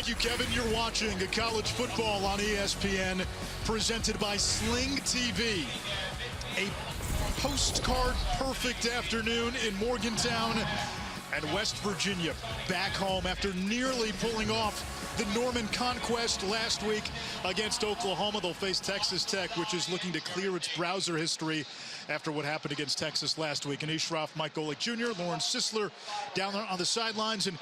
Thank you, Kevin. You're watching college football on ESPN, presented by Sling TV. A postcard perfect afternoon in Morgantown and West Virginia, back home after nearly pulling off the Norman conquest last week against Oklahoma. They'll face Texas Tech, which is looking to clear its browser history after what happened against Texas last week. Anish Shroff, Mike Golick Jr., Lawrence Sisler down there on the sidelines. And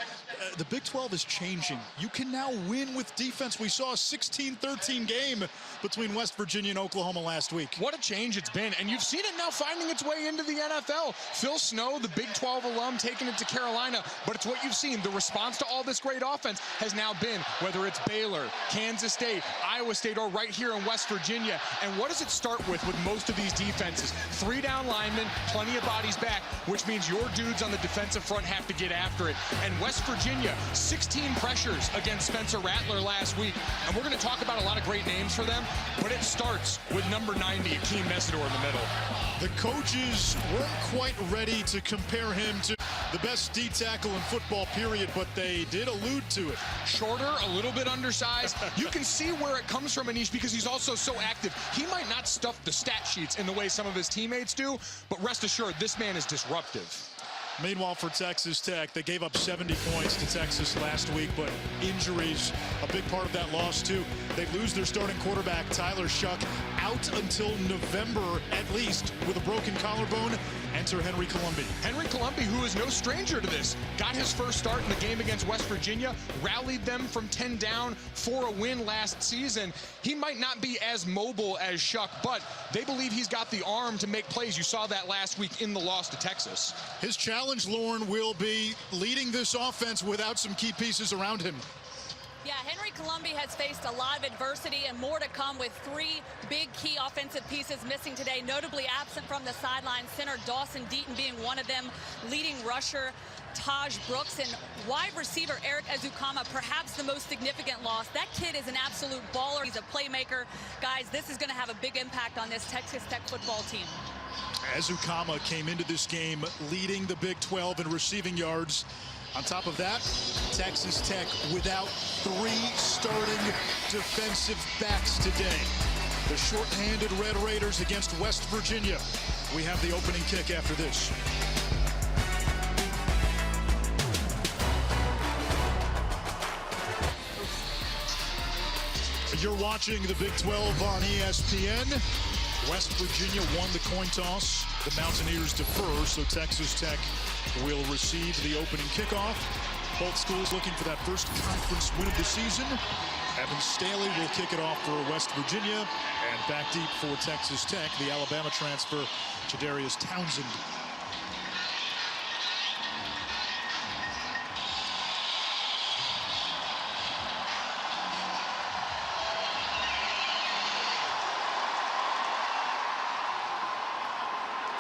the Big 12 is changing. You can now win with defense. We saw a 16-13 game between West Virginia and Oklahoma last week. What a change it's been. And you've seen it now finding its way into the NFL. Phil Snow, the Big 12 alum, taking it to Carolina. But it's what you've seen. The response to all this great offense has now been, whether it's Baylor, Kansas State, Iowa State, or right here in West Virginia. And what does it start with most of these defenses? 3 down linemen, plenty of bodies back, which means your dudes on the defensive front have to get after it. And West Virginia, 16 pressures against Spencer Rattler last week. And we're going to talk about a lot of great names for them, but it starts with number 90, Akeem Mesidor in the middle. The coaches weren't quite ready to compare him to the best D-tackle in football, period, but they did allude to it. Shorter, a little bit undersized. You can see where it comes from, Anish, because he's also so active. He might not stuff the stat sheets in the way some of his teammates do, but rest assured, this man is disruptive. Meanwhile, for Texas Tech, they gave up 70 points to Texas last week, but injuries, a big part of that loss, too. They lose their starting quarterback, Tyler Shuck, out until November, at least, with a broken collarbone. Enter Henry Colombi. Henry Colombi, who is no stranger to this, got his first start in the game against West Virginia, rallied them from 10 down for a win last season. He might not be as mobile as Shuck, but they believe he's got the arm to make plays. You saw that last week in the loss to Texas. His challenge, Lauren, will be leading this offense without some key pieces around him. Yeah, Henry Colombi has faced a lot of adversity and more to come, with 3 big key offensive pieces missing today, notably absent from the sideline. Center Dawson Deaton being one of them, leading rusher Taj Brooks, and wide receiver Eric Ezukanma, perhaps the most significant loss. That kid is an absolute baller. He's a playmaker. Guys, this is going to have a big impact on this Texas Tech football team. Ezukanma came into this game leading the Big 12 in receiving yards. On top of that, Texas Tech without 3 starting defensive backs today. The short-handed Red Raiders against West Virginia. We have the opening kick after this. You're watching the Big 12 on ESPN. West Virginia won the coin toss. The Mountaineers defer, so Texas Tech will receive the opening kickoff. Both schools looking for that first conference win of the season. Evan Staley will kick it off for West Virginia. And back deep for Texas Tech, the Alabama transfer, Jadarius Townsend.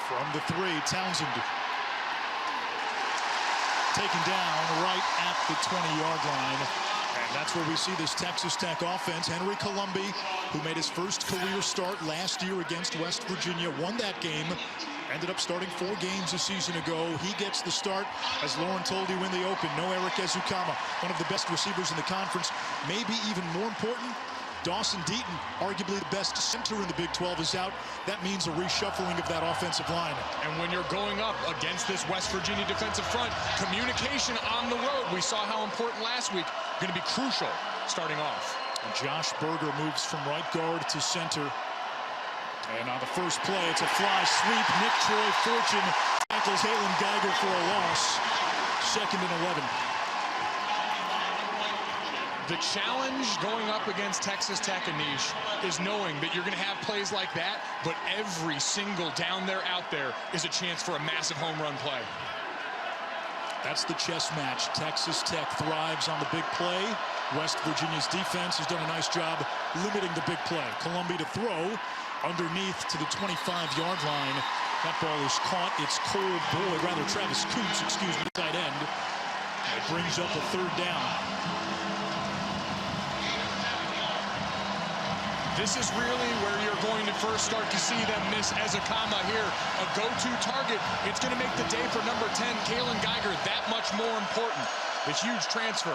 From the 3, Townsend taken down right at the 20-yard line. And that's where we see this Texas Tech offense. Henry Colombi, who made his first career start last year against West Virginia, won that game, ended up starting 4 games a season ago. He gets the start, as Lauren told you in the open. No Eric Ezukanma, one of the best receivers in the conference. Maybe even more important, Dawson Deaton, arguably the best center in the Big 12, is out. That means a reshuffling of that offensive line. And when you're going up against this West Virginia defensive front, communication on the road, we saw how important last week, going to be crucial starting off. And Josh Berger moves from right guard to center. And on the first play, it's a fly sweep. Nick Troy Fortune tackles Kaylon Geiger for a loss. 2nd and 11. The challenge going up against Texas Tech, Anish, is knowing that you're going to have plays like that, but every single down there out there is a chance for a massive home run play. That's the chess match. Texas Tech thrives on the big play. West Virginia's defense has done a nice job limiting the big play. Colombi to throw underneath to the 25-yard line. That ball is caught. It's Cole Boyd, rather Travis Coots, excuse me, tight end. It brings up a 3rd down. This is really where you're going to first start to see them miss Ezukanma here. A go-to target. It's going to make the day for number 10, Kaylon Geiger, that much more important. The huge transfer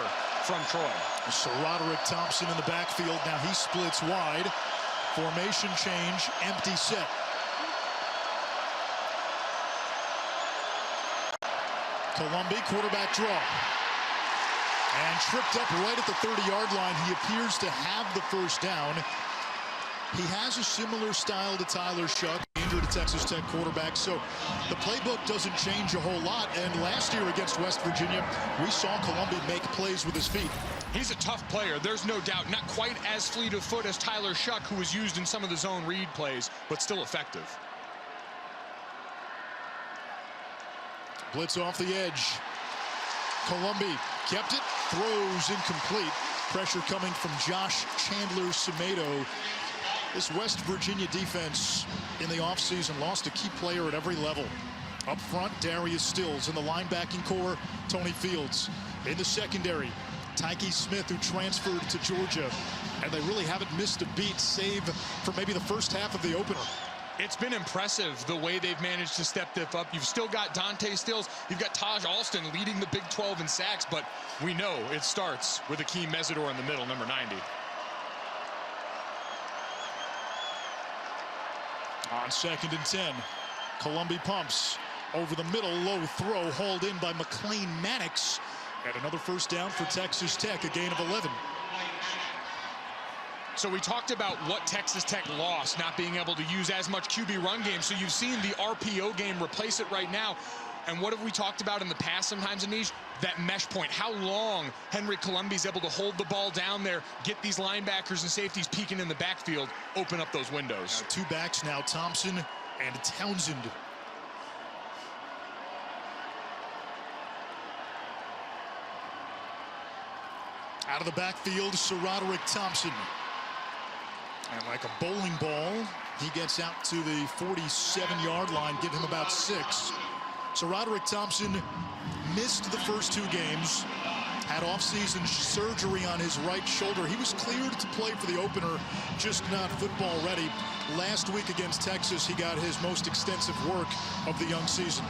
from Troy. So Roderick Thompson in the backfield. Now he splits wide. Formation change, empty set. Colombi, quarterback draw. And tripped up right at the 30-yard line. He appears to have the first down. He has a similar style to Tyler Shough, injured Texas Tech quarterback, so the playbook doesn't change a whole lot. And last year against West Virginia, we saw Colombi make plays with his feet. He's a tough player, there's no doubt. Not quite as fleet of foot as Tyler Shough, who was used in some of the zone read plays, but still effective. Blitz off the edge. Colombi kept it, throws incomplete. Pressure coming from Josh Chandler-Semedo. This West Virginia defense in the offseason lost a key player at every level. Up front, Darius Stills. In the linebacking core, Tony Fields. In the secondary, Tyke Smith, who transferred to Georgia. And they really haven't missed a beat, save for maybe the first half of the opener. It's been impressive the way they've managed to step this up. You've still got Dante Stills. You've got Taj Alston leading the Big 12 in sacks, but we know it starts with Akeem Mesidor in the middle, number 90. On 2nd and 10, Colombi pumps over the middle, low throw, hauled in by McLean Mannix. And another first down for Texas Tech, a gain of 11. So we talked about what Texas Tech lost, not being able to use as much QB run game. So you've seen the RPO game replace it right now. And what have we talked about in the past sometimes, Anish? That mesh point, how long Henry Colombi's able to hold the ball down there, get these linebackers and safeties peeking in the backfield, open up those windows. Two backs now, Thompson and Townsend. Out of the backfield, Sir Roderick Thompson. And like a bowling ball, he gets out to the 47-yard line, give him about 6. So Roderick Thompson missed the first 2 games, had off-season surgery on his right shoulder. He was cleared to play for the opener, just not football ready. Last week against Texas, he got his most extensive work of the young season.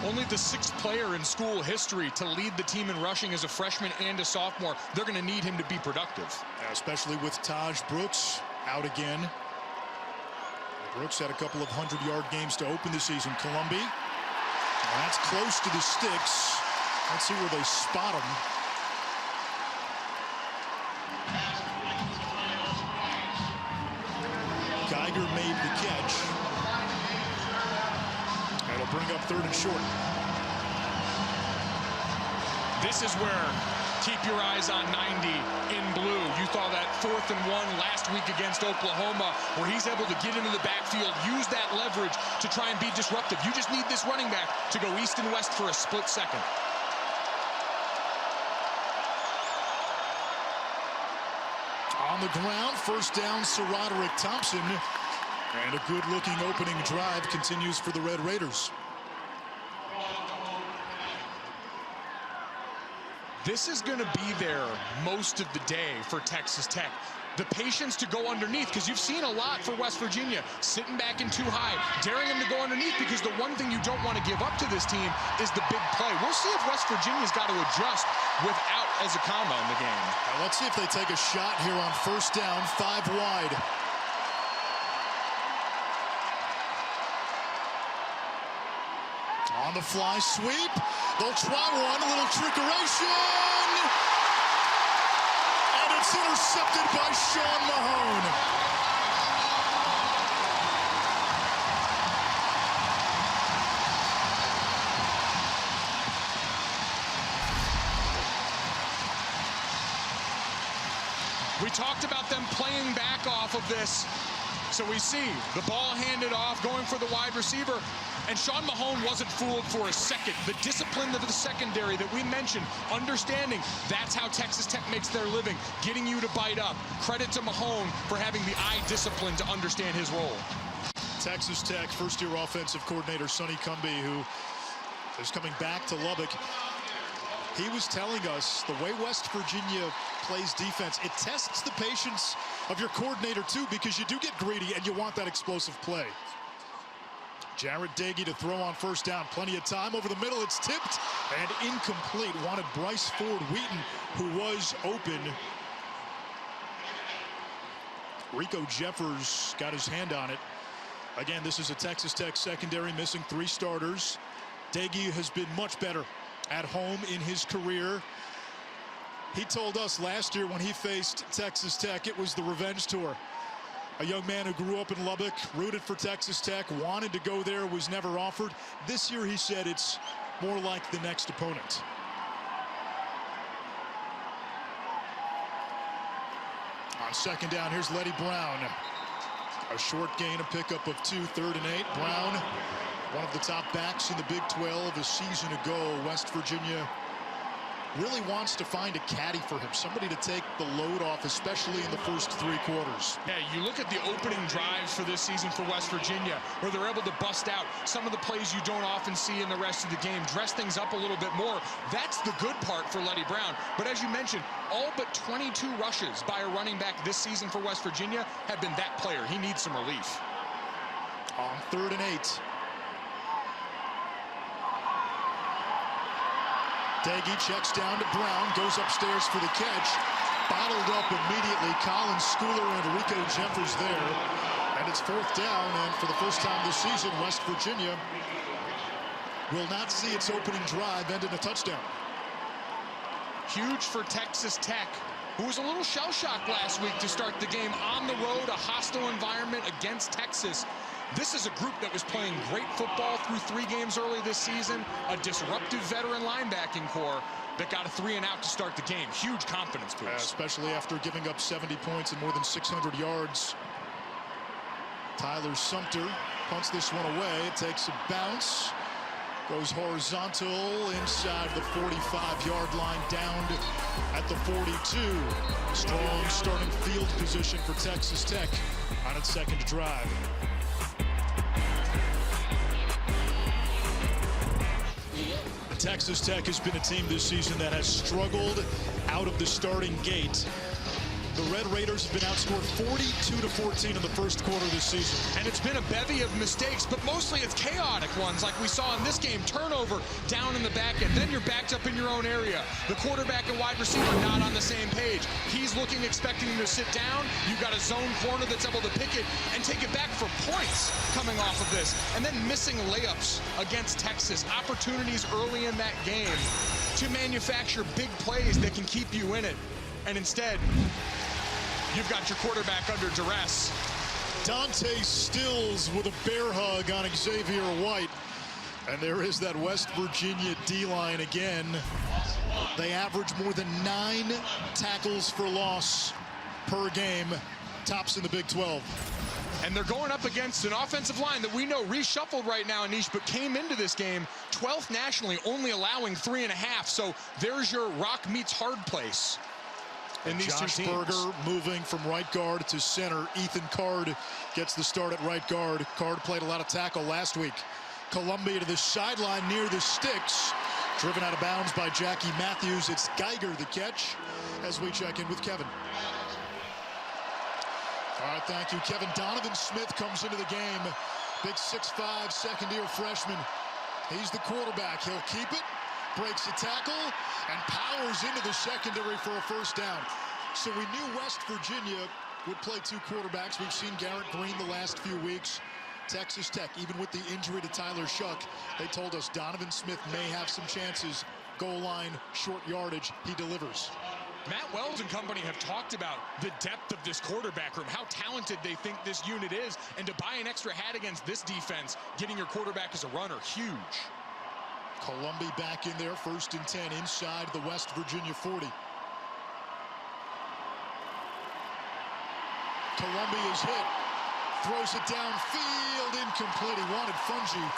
Only the 6th player in school history to lead the team in rushing as a freshman and a sophomore. They're going to need him to be productive. Especially with Taj Brooks out again. Brooks had a couple of 100-yard games to open the season. Colombi. And that's close to the sticks. Let's see where they spot him. Geiger made the catch. That'll bring up 3rd and short. This is where keep your eyes on 90 in blue. You saw that 4th and 1 last week against Oklahoma, where he's able to get into the backfield, use that leverage to try and be disruptive. You just need this running back to go east and west for a split second. On the ground, first down, Sir Roderick Thompson. And a good-looking opening drive continues for the Red Raiders. This is going to be there most of the day for Texas Tech. The patience to go underneath, because you've seen a lot for West Virginia, sitting back in too high, daring them to go underneath, because the one thing you don't want to give up to this team is the big play. We'll see if West Virginia's got to adjust without Ezekama in the game. Now let's see if they take a shot here on first down, 5 wide. On the fly sweep. They'll try one, a little trickeration. And it's intercepted by Sean Mahone. We talked about them playing back off of this. So we see the ball handed off, going for the wide receiver. And Sean Mahone wasn't fooled for a second. The discipline of the secondary that we mentioned, understanding that's how Texas Tech makes their living, getting you to bite up. Credit to Mahone for having the eye discipline to understand his role. Texas Tech first-year offensive coordinator Sonny Cumbie, who is coming back to Lubbock. He was telling us the way West Virginia plays defense, it tests the patience of your coordinator too, because you do get greedy and you want that explosive play. Jarret Doege to throw on first down. Plenty of time over the middle. It's tipped and incomplete. Wanted Bryce Ford Wheaton, who was open. Rico Jeffers got his hand on it. Again, this is a Texas Tech secondary missing 3 starters. Doege has been much better at home in his career. He told us last year when he faced Texas Tech, it was the revenge tour. A young man who grew up in Lubbock, rooted for Texas Tech, wanted to go there, was never offered. This year, he said it's more like the next opponent. On second down, here's Leddie Brown. A short gain, a pickup of 2, 3rd and 8. Brown, one of the top backs in the Big 12 a season ago. West Virginia really wants to find a caddy for him, somebody to take the load off, especially in the first 3 quarters. Yeah, you look at the opening drives for this season for West Virginia, where they're able to bust out some of the plays you don't often see in the rest of the game, dress things up a little bit more. That's the good part for Leddie Brown. But as you mentioned, all but 22 rushes by a running back this season for West Virginia have been that player. He needs some relief. On 3rd and 8. Doege checks down to Brown, goes upstairs for the catch. Bottled up immediately. Colin Schooler and Rico Jeffers there. And it's 4th down, and for the first time this season, West Virginia will not see its opening drive end in a touchdown. Huge for Texas Tech, who was a little shell-shocked last week to start the game on the road, a hostile environment against Texas. This is a group that was playing great football through 3 games early this season, a disruptive veteran linebacking core that got a 3-and-out to start the game. Huge confidence boost. Especially after giving up 70 points and more than 600 yards. Tyler Sumter punts this one away. It takes a bounce. Goes horizontal inside the 45-yard line, down at the 42. Strong starting field position for Texas Tech on its second drive. Texas Tech has been a team this season that has struggled out of the starting gate. The Red Raiders have been outscored 42-14 in the first quarter this season. And it's been a bevy of mistakes, but mostly it's chaotic ones, like we saw in this game. Turnover down in the back end, then you're backed up in your own area. The quarterback and wide receiver not on the same page. He's looking, expecting him to sit down. You've got a zone corner that's able to pick it and take it back for points coming off of this. And then missing layups against Texas. Opportunities early in that game to manufacture big plays that can keep you in it. And instead, you've got your quarterback under duress. Dante Stills with a bear hug on Xavier White. And there is that West Virginia D-line again. They average more than 9 tackles for loss per game. Tops in the Big 12. And they're going up against an offensive line that we know reshuffled right now, Anish, but came into this game 12th nationally, only allowing 3.5. So there's your rock meets hard place. In these Josh two teams. Berger moving from right guard to center. Ethan Card gets the start at right guard. Card played a lot of tackle last week. Columbia to the sideline near the sticks. Driven out of bounds by Jackie Matthews. It's Geiger the catch as we check in with Kevin. All right, thank you. Kevin Donovan Smith comes into the game. Big 6'5", second-year freshman. He's the quarterback. He'll keep it. Breaks a tackle and powers into the secondary for a first down. So we knew West Virginia would play 2 quarterbacks. We've seen Garrett Green the last few weeks. Texas Tech, even with the injury to Tyler Shuck, they told us Donovan Smith may have some chances. Goal line, short yardage, he delivers. Matt Wells and company have talked about the depth of this quarterback room, how talented they think this unit is, and to buy an extra hat against this defense, getting your quarterback as a runner, huge. Columbia back in there, 1st and 10 inside the West Virginia 40. Columbia is hit, throws it downfield, incomplete. He wanted Fungi.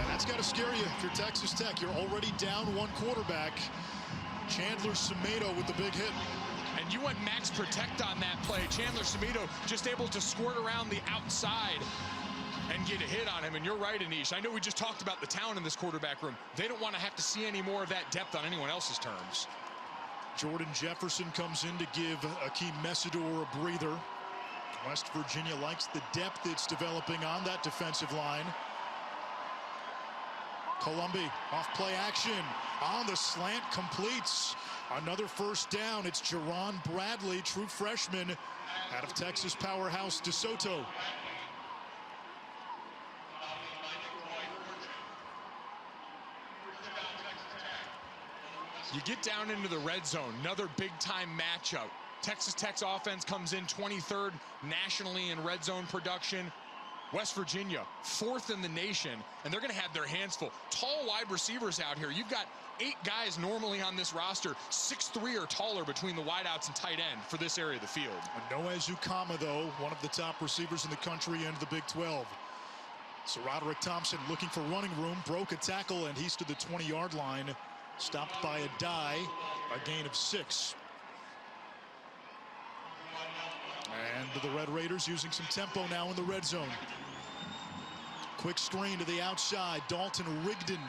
And that's got to scare you if you're Texas Tech. You're already down 1 quarterback. Chandler Semedo with the big hit. And you went max protect on that play. Chandler Semedo just able to squirt around the outside and get a hit on him. And you're right, Anish. I know we just talked about the talent in this quarterback room. They don't want to have to see any more of that depth on anyone else's terms. Jordan Jefferson comes in to give Akeem Mesidor a breather. West Virginia likes the depth it's developing on that defensive line. Colombi off play action on the slant, completes. Another first down. It's Jerron Bradley, true freshman out of Texas powerhouse DeSoto. You get down into the red zone, another big-time matchup. Texas Tech's offense comes in 23rd nationally in red zone production. West Virginia, 4th in the nation, and they're going to have their hands full. Tall wide receivers out here. You've got 8 guys normally on this roster, 6'3" or taller between the wideouts and tight end for this area of the field. Noah Zukama, though, one of the top receivers in the country and the Big 12. So Roderick Thompson looking for running room, broke a tackle, and he's to the 20-yard line. Stopped by a die, a gain of 6. And the Red Raiders using some tempo now in the red zone. Quick screen to the outside, Dalton Rigdon.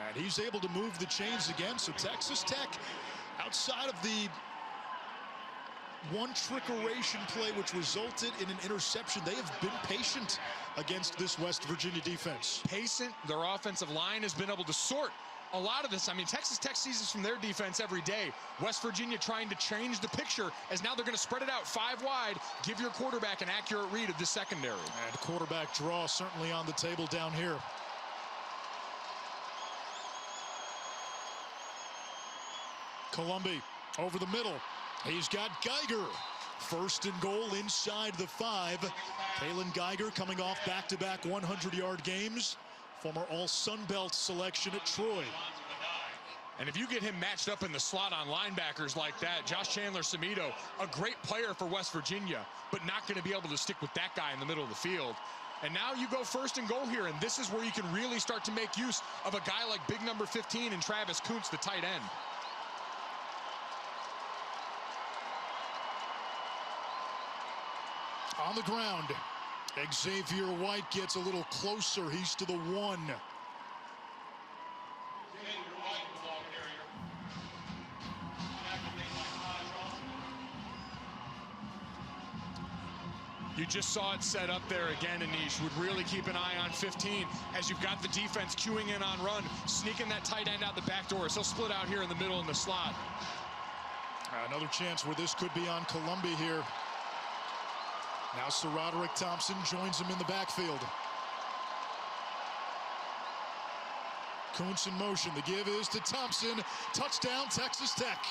And he's able to move the chains again, so Texas Tech, outside of the one trickeration play which resulted in an interception, they have been patient against this West Virginia defense. Patient, their offensive line has been able to sort a lot of this. I mean, Texas Tech sees this from their defense every day. West Virginia trying to change the picture as now they're going to spread it out 5 wide, give your quarterback an accurate read of the secondary. And quarterback draw certainly on the table down here. Colombi over the middle. He's got Geiger. 1st and goal inside the 5. Kalen Geiger coming off back-to-back 100-yard games. Former All-Sun Belt selection at Troy. And if you get him matched up in the slot on linebackers like that, Josh Chandler-Semedo, a great player for West Virginia, but not going to be able to stick with that guy in the middle of the field. And now you go 1st and goal here, and this is where you can really start to make use of a guy like big number 15 and Travis Kuntz, the tight end. On the ground, Xavier White gets a little closer. He's to the 1. You just saw it set up there again, Anish. Would really keep an eye on 15 as you've got the defense queuing in on run, sneaking that tight end out the back door. So he'll split out here in the middle in the slot. Another chance where this could be on Colombi here. Now Sir Roderick Thompson joins him in the backfield. Kuntz in motion. The give is to Thompson. Touchdown, Texas Tech.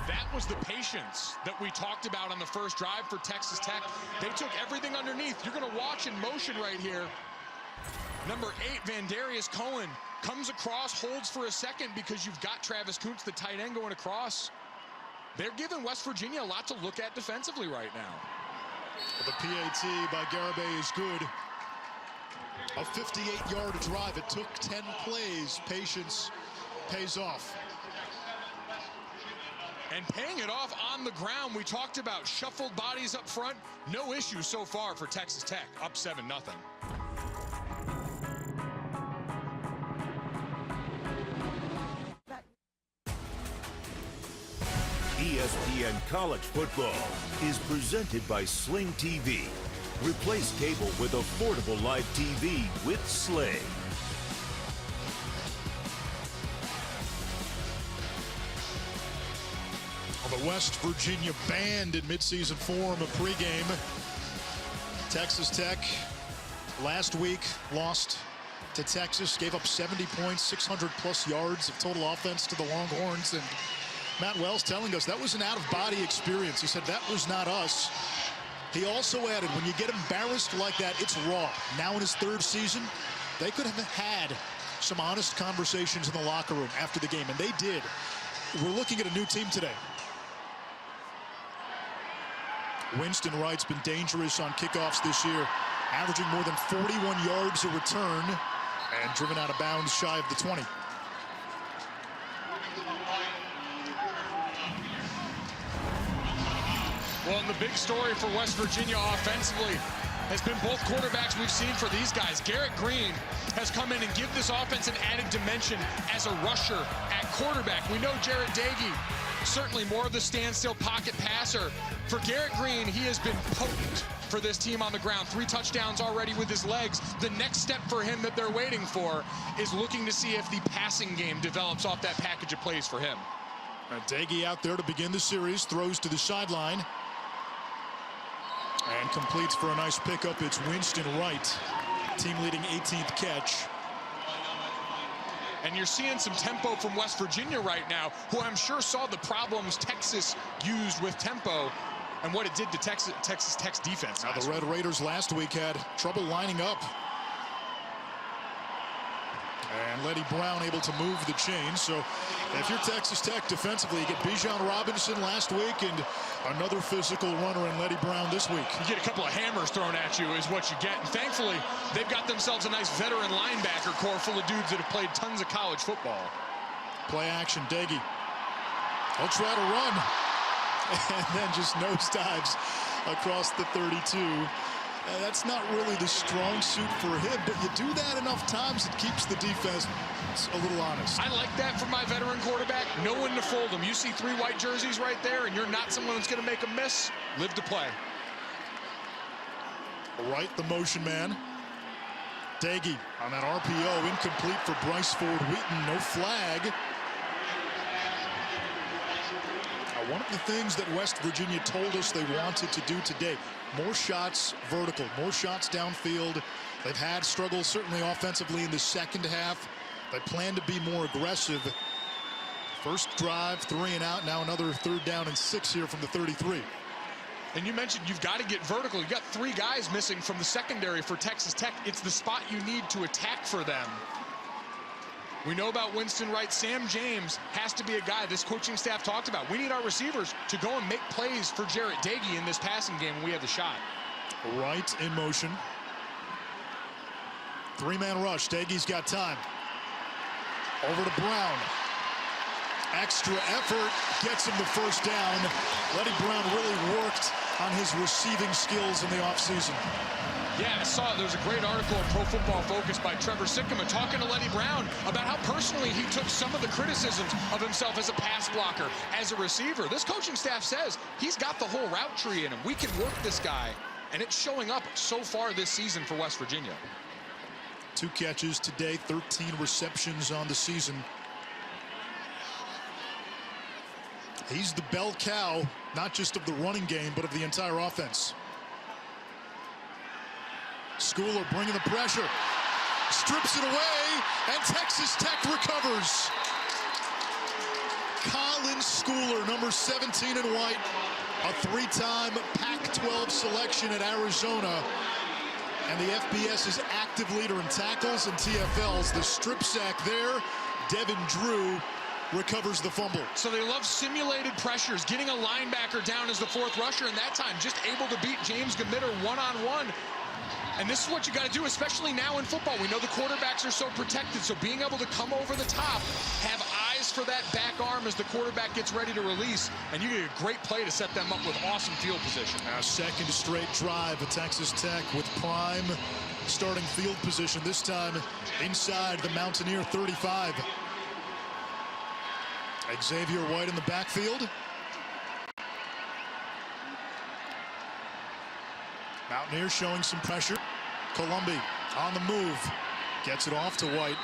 That was the patience that we talked about on the first drive for Texas Tech. They took everything underneath. You're going to watch in motion right here. Number 8, Vandarius Cohen, comes across, holds for a second because you've got Travis Kuntz, the tight end, going across. They're giving West Virginia a lot to look at defensively right now. The PAT by Garibay is good. A 58-yard drive. It took 10 plays. Patience pays off. And paying it off on the ground. We talked about shuffled bodies up front. No issue so far for Texas Tech, up 7-0. ESPN College Football is presented by Sling TV. Replace cable with affordable live TV with Sling. The West Virginia band in midseason form, a pregame. Texas Tech last week lost to Texas, gave up 70 points, 600+ yards of total offense to the Longhorns. And Matt Wells telling us that was an out-of-body experience. He said that was not us. He also added, when you get embarrassed like that, it's raw. Now in his 3rd season, they could have had some honest conversations in the locker room after the game, and they did. We're looking at a new team today. Winston Wright's been dangerous on kickoffs this year, averaging more than 41 yards a return and driven out of bounds shy of the 20. Well, and the big story for West Virginia offensively has been both quarterbacks we've seen for these guys. Garrett Greene has come in and give this offense an added dimension as a rusher at quarterback. We know Jarret Doege, certainly more of the standstill pocket passer. For Garrett Greene, he has been potent for this team on the ground. 3 touchdowns already with his legs. The next step for him that they're waiting for is looking to see if the passing game develops off that package of plays for him. Doege out there to begin the series, throws to the sideline. And completes for a nice pickup. It's Winston Wright, team-leading 18th catch. And you're seeing some tempo from West Virginia right now, who I'm sure saw the problems Texas used with tempo and what it did to Texas Tech's defense. Now, the Red Raiders last week had trouble lining up. And Leddie Brown able to move the chains. So if you're Texas Tech defensively, you get Bijan Robinson last week and another physical runner in Leddie Brown this week. You get a couple of hammers thrown at you is what you get. And thankfully, they've got themselves a nice veteran linebacker core full of dudes that have played tons of college football. Play action, Doege. He'll try to run. And then just nosedives across the 32. That's not really the strong suit for him, but you do that enough times, it keeps the defense a little honest. I like that from my veteran quarterback. No one to fold him. You see 3 white jerseys right there, and you're not someone that's going to make a miss. Live to play. Right, the motion man. Doege on that RPO, incomplete for Bryce Ford Wheaton. No flag. One of the things that West Virginia told us they wanted to do today, more shots vertical, more shots downfield. They've had struggles certainly offensively in the second half. They plan to be more aggressive. First drive, 3 and out. Now another 3rd down and 6 here from the 33. And you mentioned you've got to get vertical. You've got 3 guys missing from the secondary for Texas Tech. It's the spot you need to attack for them. We know about Winston Wright. Sam James has to be a guy this coaching staff talked about. We need our receivers to go and make plays for Jarret Doege in this passing game when we have the shot. Wright in motion. 3-man rush. Dage's got time. Over to Brown. Extra effort gets him the first down. Leddie Brown really worked on his receiving skills in the offseason. Yeah, I saw there was a great article in Pro Football Focus by Trevor Sikkema talking to Leddie Brown about how personally he took some of the criticisms of himself as a pass blocker, as a receiver. This coaching staff says he's got the whole route tree in him. We can work this guy, and it's showing up so far this season for West Virginia. 2 catches today, 13 receptions on the season. He's the bell cow, not just of the running game, but of the entire offense. Schooler bringing the pressure, strips it away, and Texas Tech recovers. Colin Schooler, number 17 in white, a 3-time Pac-12 selection at Arizona, and the FBS's active leader in tackles and TFLs. The strip sack there, Devin Drew recovers the fumble. So they love simulated pressures, getting a linebacker down as the 4th rusher, and that time just able to beat James Gamitter one-on-one. And this is what you got to do, especially now in football. We know the quarterbacks are so protected, so being able to come over the top, have eyes for that back arm as the quarterback gets ready to release, and you get a great play to set them up with awesome field position. Now, second straight drive of Texas Tech with prime starting field position, this time inside the Mountaineer 35. Xavier White in the backfield. Mountaineers showing some pressure. Colombi on the move. Gets it off to White.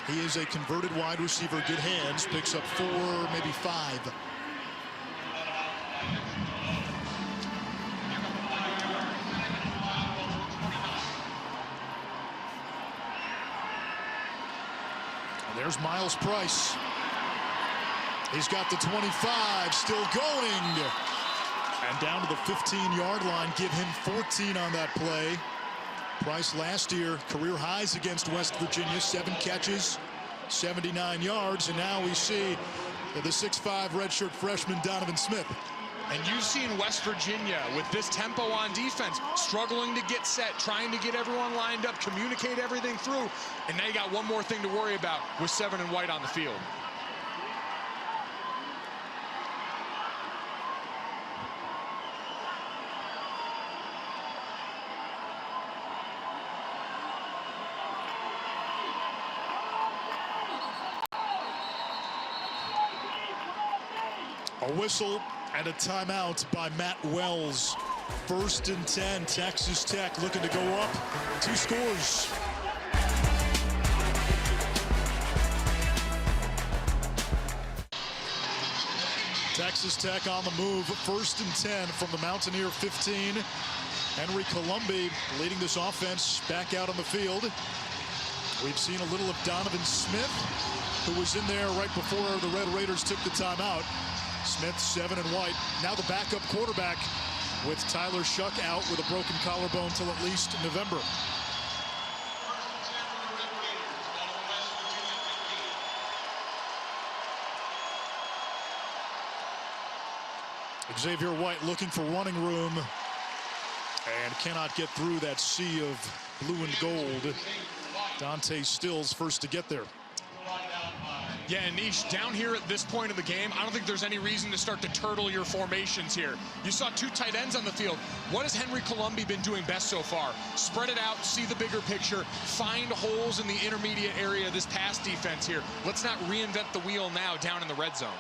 He is a converted wide receiver, good hands. Picks up 4, maybe 5. And there's Miles Price. He's got the 25, still going. And down to the 15-yard line, give him 14 on that play. Price last year, career highs against West Virginia, 7 catches, 79 yards, and now we see the 6'5" redshirt freshman Donovan Smith. And you've seen West Virginia with this tempo on defense, struggling to get set, trying to get everyone lined up, communicate everything through, and now you got one more thing to worry about with 7 and White on the field. A whistle and a timeout by Matt Wells. 1st and 10, Texas Tech looking to go up 2 scores. Texas Tech on the move. 1st and 10 from the Mountaineer 15. Henry Colombi leading this offense back out on the field. We've seen a little of Donovan Smith, who was in there right before the Red Raiders took the timeout. Smith 7 and white. Now the backup quarterback with Tyler Shuck out with a broken collarbone till at least November. Xavier White looking for running room and cannot get through that sea of blue and gold. Dante Stills first to get there. Yeah, and Nish, down here at this point of the game, I don't think there's any reason to start to turtle your formations here. You saw 2 tight ends on the field. What has Henry Colombi been doing best so far? Spread it out, see the bigger picture, find holes in the intermediate area of this pass defense here. Let's not reinvent the wheel now down in the red zone.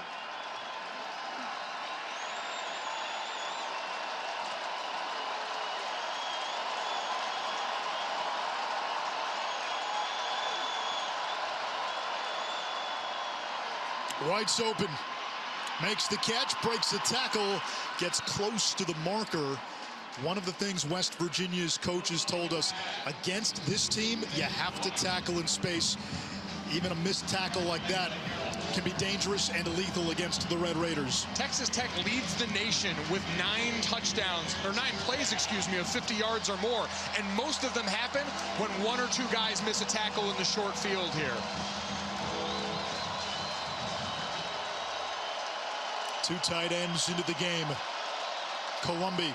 White's open, makes the catch, breaks the tackle, gets close to the marker. One of the things West Virginia's coaches told us, against this team, you have to tackle in space. Even a missed tackle like that can be dangerous and lethal against the Red Raiders. Texas Tech leads the nation with 9 touchdowns, or 9 plays, excuse me, of 50 yards or more. And most of them happen when 1 or 2 guys miss a tackle in the short field here. 2 tight ends into the game. Colombi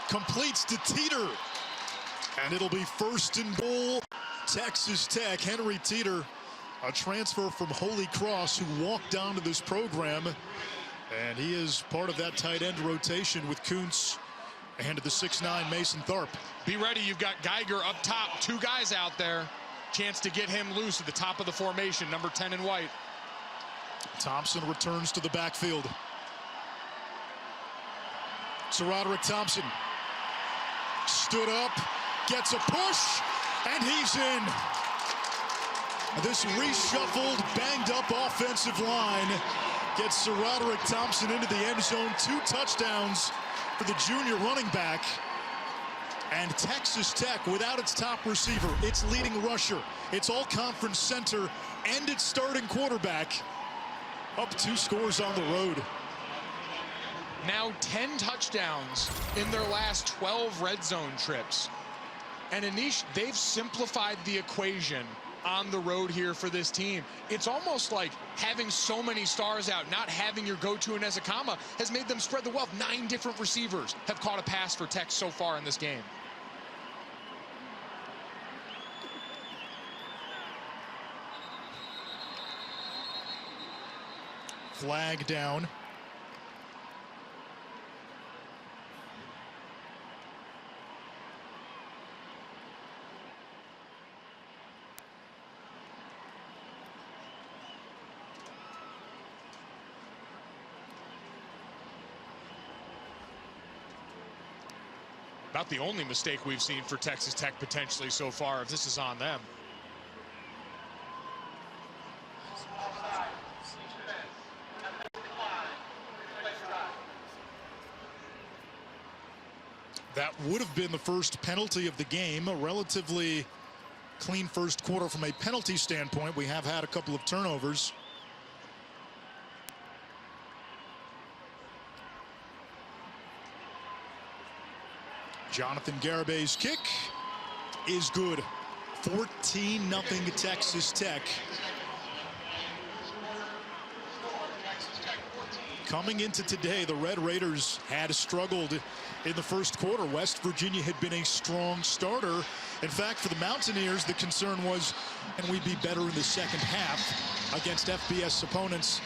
completes to Teeter, and it'll be 1st and goal. Texas Tech. Henry Teeter, a transfer from Holy Cross who walked down to this program, and he is part of that tight end rotation with Kuntz and the 6'9" Mason Tharp. Be ready, you've got Geiger up top, 2 guys out there. Chance to get him loose at the top of the formation, number 10 in white. Thompson returns to the backfield. SaRodorick Thompson stood up, gets a push, and he's in. This reshuffled, banged-up offensive line gets SaRodorick Thompson into the end zone. 2 touchdowns for the junior running back. And Texas Tech, without its top receiver, its leading rusher, its all-conference center, and its starting quarterback, up 2 scores on the road. Now 10 touchdowns in their last 12 red zone trips. And Anish, they've simplified the equation on the road here for this team. It's almost like having so many stars out, not having your go-to in Ezekama, has made them spread the wealth. 9 different receivers have caught a pass for Tech so far in this game. Flag down. About the only mistake we've seen for Texas Tech potentially so far, if this is on them. That would have been the first penalty of the game. A relatively clean first quarter from a penalty standpoint. We have had a couple of turnovers. Jonathan Garabay's kick is good. 14-0 Texas Tech. Coming into today, the Red Raiders had struggled in the first quarter. West Virginia had been a strong starter. In fact, for the Mountaineers, the concern was, can we be better in the second half against FBS opponents?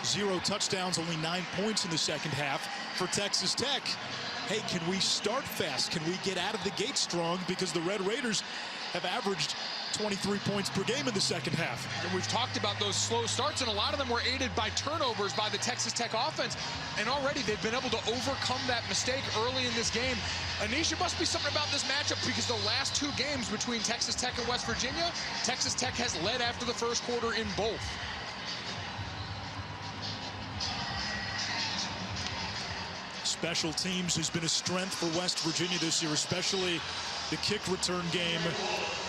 0 touchdowns, only 9 points in the second half for Texas Tech. Hey, can we start fast? Can we get out of the gate strong? Because the Red Raiders have averaged 23 points per game in the second half. And we've talked about those slow starts, and a lot of them were aided by turnovers by the Texas Tech offense. And already they've been able to overcome that mistake early in this game. Anish, it must be something about this matchup, because the last two games between Texas Tech and West Virginia, Texas Tech has led after the first quarter in both. Special teams has been a strength for West Virginia this year, especially the kick return game,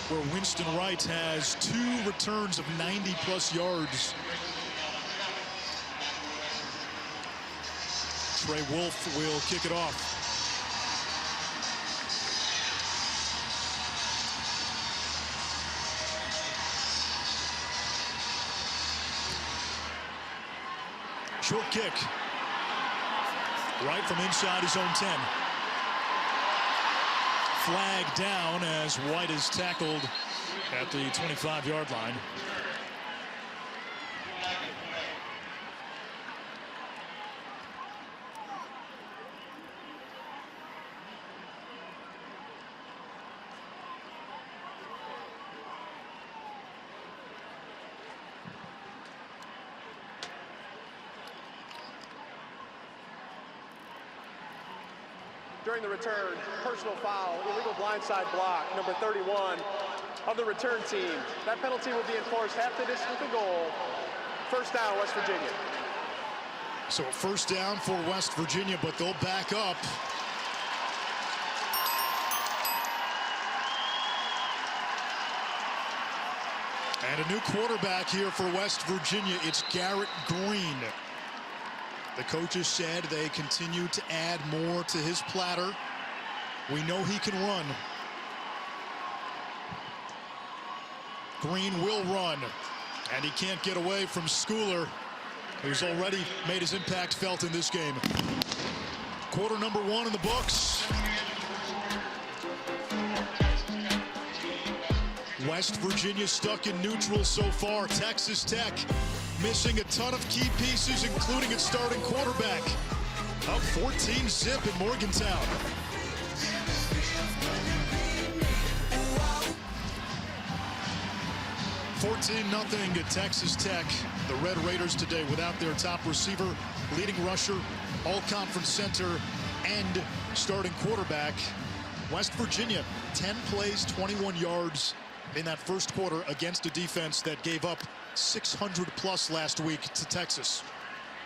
where Winston Wright has 2 returns of 90-plus yards. Trey Wolf will kick it off. Short kick. Right from inside his own 10. Flag down as White is tackled at the 25-yard line. During the return, personal foul, illegal blindside block, number 31 of the return team. That penalty will be enforced half the distance of the goal. First down, West Virginia. So a first down for West Virginia, but they'll back up. And a new quarterback here for West Virginia. It's Garrett Green. The coaches said they continue to add more to his platter. We know he can run. Green will run, and he can't get away from Schooler, who's already made his impact felt in this game. Quarter number 1 in the books. West Virginia stuck in neutral so far. Texas Tech missing a ton of key pieces, including its starting quarterback. Up 14-zip in Morgantown. $14-0 to Texas Tech. The Red Raiders today without their top receiver, leading rusher, all-conference center, and starting quarterback. West Virginia, 10 plays, 21 yards in that first quarter against a defense that gave up 600+ last week to Texas.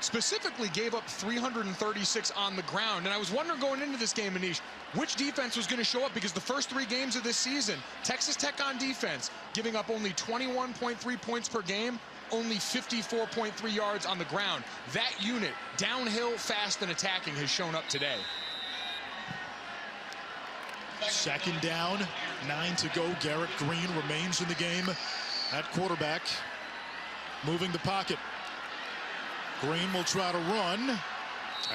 Specifically gave up 336 on the ground. And I was wondering going into this game, Anish, which defense was going to show up, because the first 3 games of this season, Texas Tech on defense, giving up only 21.3 points per game, only 54.3 yards on the ground. That unit, downhill, fast, and attacking, has shown up today. Second down, 9 to go. Garrett Green remains in the game at quarterback, moving the pocket. Green will try to run,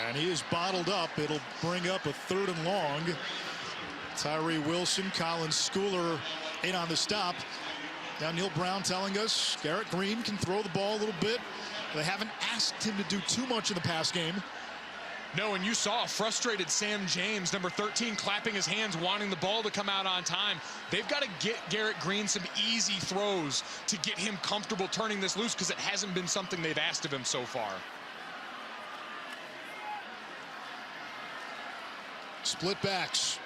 and he is bottled up. It'll bring up a 3rd and long. Tyree Wilson, Colin Schooler in on the stop. Now Neil Brown telling us Garrett Green can throw the ball a little bit. They haven't asked him to do too much in the pass game. No, and you saw a frustrated Sam James, number 13, clapping his hands, wanting the ball to come out on time. They've got to get Garrett Green some easy throws to get him comfortable turning this loose, because it hasn't been something they've asked of him so far. Split backs.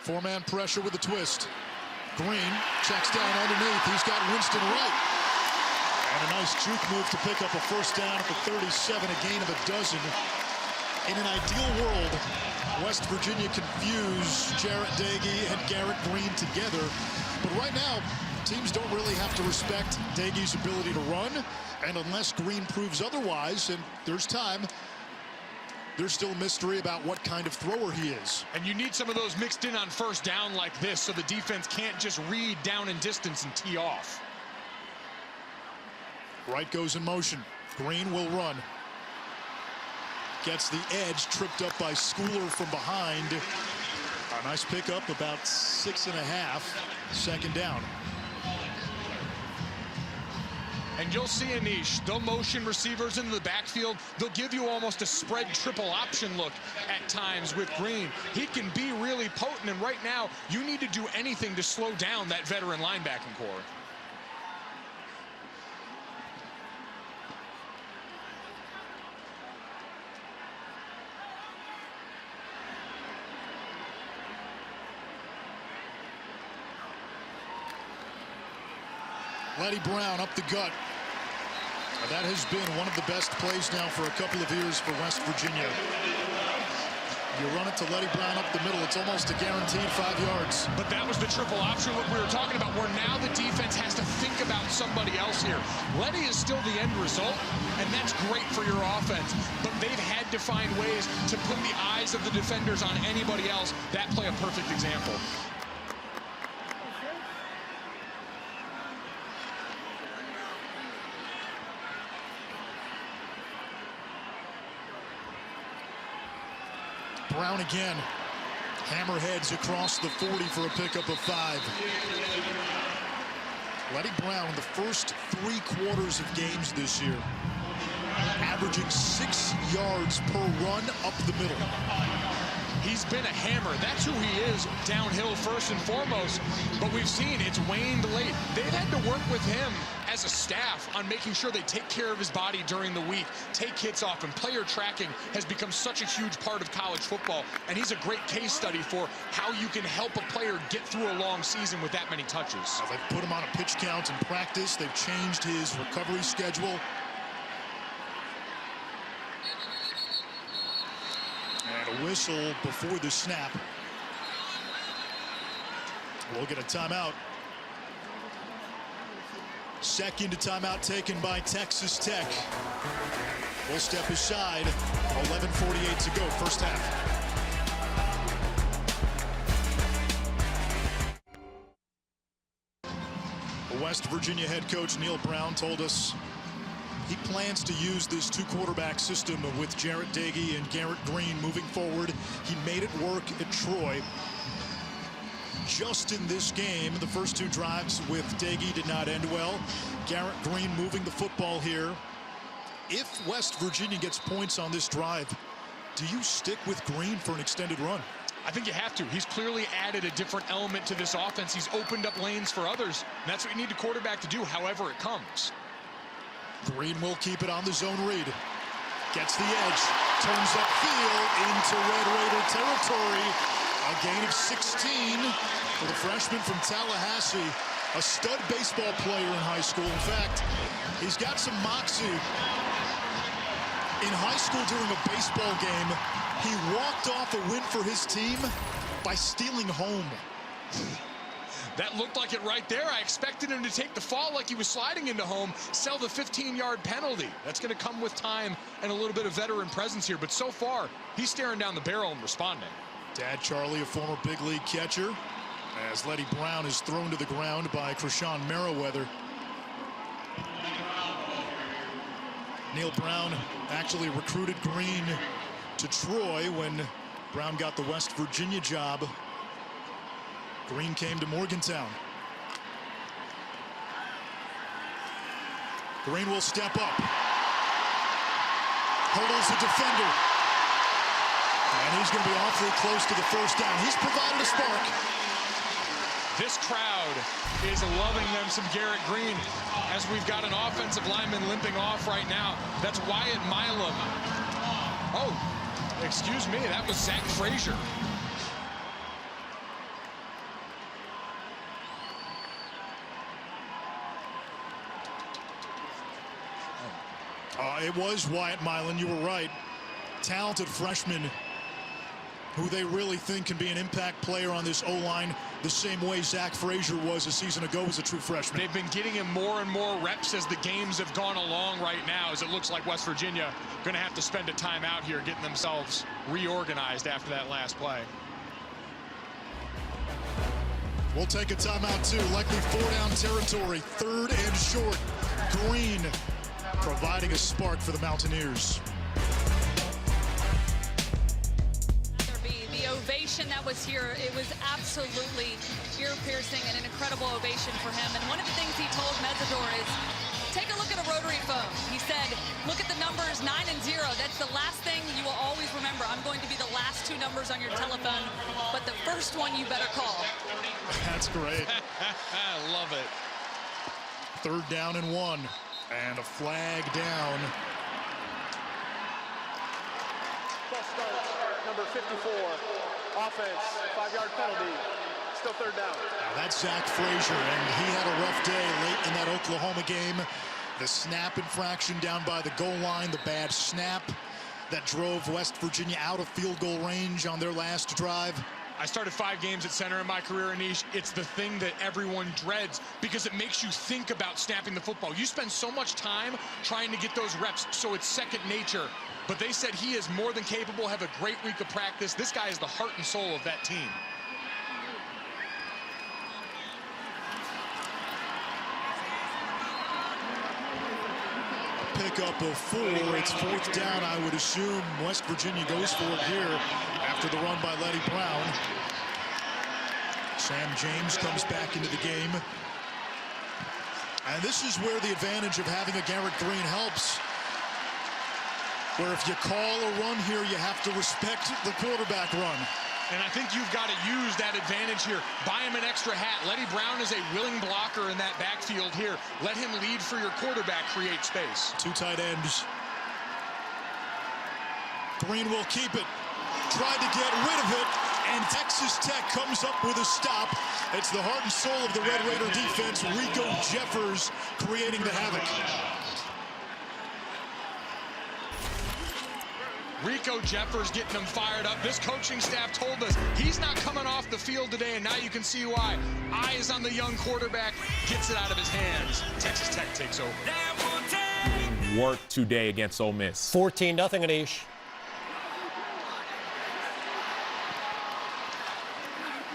4-man pressure with a twist. Green checks down underneath. He's got Winston Wright. And a nice juke move to pick up a first down at the 37, a gain of a dozen. In an ideal world, West Virginia can fuse Jarret Doege and Garrett Green together. But right now, teams don't really have to respect Doege's ability to run. And unless Green proves otherwise, and there's time, there's still a mystery about what kind of thrower he is. And you need some of those mixed in on first down like this, so the defense can't just read down and distance and tee off. Wright goes in motion. Green will run. Gets the edge, tripped up by Schooler from behind. A nice pickup, about 6.5. Second down. And you'll see Anish, they'll motion receivers into the backfield. They'll give you almost a spread triple option look at times with Green. He can be really potent, and right now, you need to do anything to slow down that veteran linebacking core. Leddie Brown up the gut. That has been one of the best plays now for a couple of years for West Virginia. You run it to Leddie Brown up the middle, it's almost a guaranteed 5 yards. But that was the triple option, what we were talking about, where now the defense has to think about somebody else here. Leddie is still the end result, and that's great for your offense. But they've had to find ways to put the eyes of the defenders on anybody else. That play a perfect example. Brown again. Hammerheads across the 40 for a pickup of 5. Leddie Brown, the first 3 quarters of games this year, averaging 6 yards per run up the middle. He's been a hammer. That's who he is downhill first and foremost. But we've seen it's waned late. They've had to work with him as a staff on making sure they take care of his body during the week, take hits off, and player tracking has become such a huge part of college football. And he's a great case study for how you can help a player get through a long season with that many touches. They've put him on a pitch count in practice. They've changed his recovery schedule. And a whistle before the snap. We'll get a timeout. Second timeout taken by Texas Tech. We'll step aside. 11:48 to go, first half. West Virginia head coach Neil Brown told us he plans to use this 2-quarterback system with Jarret Doege and Garrett Green moving forward. He made it work at Troy. Just in this game, the first 2 drives with Doege did not end well. Garrett Green moving the football here. If West Virginia gets points on this drive, do you stick with Green for an extended run? I think you have to. He's clearly added a different element to this offense. He's opened up lanes for others, and that's what you need a quarterback to do, however it comes. Green will keep it on the zone read. Gets the edge, turns upfield into Red Raider territory. A gain of 16 for the freshman from Tallahassee. A stud baseball player in high school. In fact, he's got some moxie. In high school during a baseball game, he walked off a win for his team by stealing home. That looked like it right there. I expected him to take the fall like he was sliding into home, sell the 15-yard penalty. That's going to come with time and a little bit of veteran presence here. But so far, he's staring down the barrel and responding. Dad Charlie, a former big league catcher, as Leddie Brown is thrown to the ground by Krishan Merriweather. Neil Brown actually recruited Green to Troy when Brown got the West Virginia job. Green came to Morgantown. Green will step up. Hurdles the defender. And he's going to be awfully close to the first down. He's provided a spark. This crowd is loving them some Garrett Green, as we've got an offensive lineman limping off right now. That's Wyatt Milam. Oh, excuse me, that was Zach Frazier. It was Wyatt Milam, you were right. Talented freshman who they really think can be an impact player on this O-line the same way Zach Frazier was a season ago as a true freshman. They've been getting him more and more reps as the games have gone along right now, as it looks like West Virginia going to have to spend a timeout here getting themselves reorganized after that last play. We'll take a timeout too, likely 4-down territory, 3rd and short. Green providing a spark for the Mountaineers. The ovation that was here, it was absolutely ear-piercing and an incredible ovation for him. And one of the things he told Mesidor is, Take a look at a rotary phone. He said, look at the numbers 9 and 0. That's the last thing you will always remember. I'm going to be the last 2 numbers on your telephone, but the first one you better call. That's great. I love it. 3rd down and 1. And a flag down. False start, number 54. Offense, 5-yard penalty. Still 3rd down. Now that's Zach Frazier, and he had a rough day late in that Oklahoma game. The snap infraction down by the goal line, the bad snap that drove West Virginia out of field goal range on their last drive. I started 5 games at center in my career, Anish. It's the thing that everyone dreads because it makes you think about snapping the football. You spend so much time trying to get those reps, so it's second nature. But they said he is more than capable, have a great week of practice. This guy is the heart and soul of that team. Pickup of 4. It's 4th down, I would assume. West Virginia goes for it here after the run by Letty Brown. Sam James comes back into the game. And this is where the advantage of having a Garrett Green helps. Where if you call a run here, you have to respect the quarterback run. And I think you've got to use that advantage here. Buy him an extra hat. Letty Brown is a willing blocker in that backfield here. Let him lead for your quarterback, create space. 2 tight ends. Green will keep it. Tried to get rid of it, and Texas Tech comes up with a stop. It's the heart and soul of the Red Raider defense. Rico Jeffers creating the havoc. Rico Jeffers getting them fired up. This coaching staff told us he's not coming off the field today, and now you can see why. Eyes on the young quarterback, gets it out of his hands. Texas Tech takes over. Work today against Ole Miss. 14-0, Anish.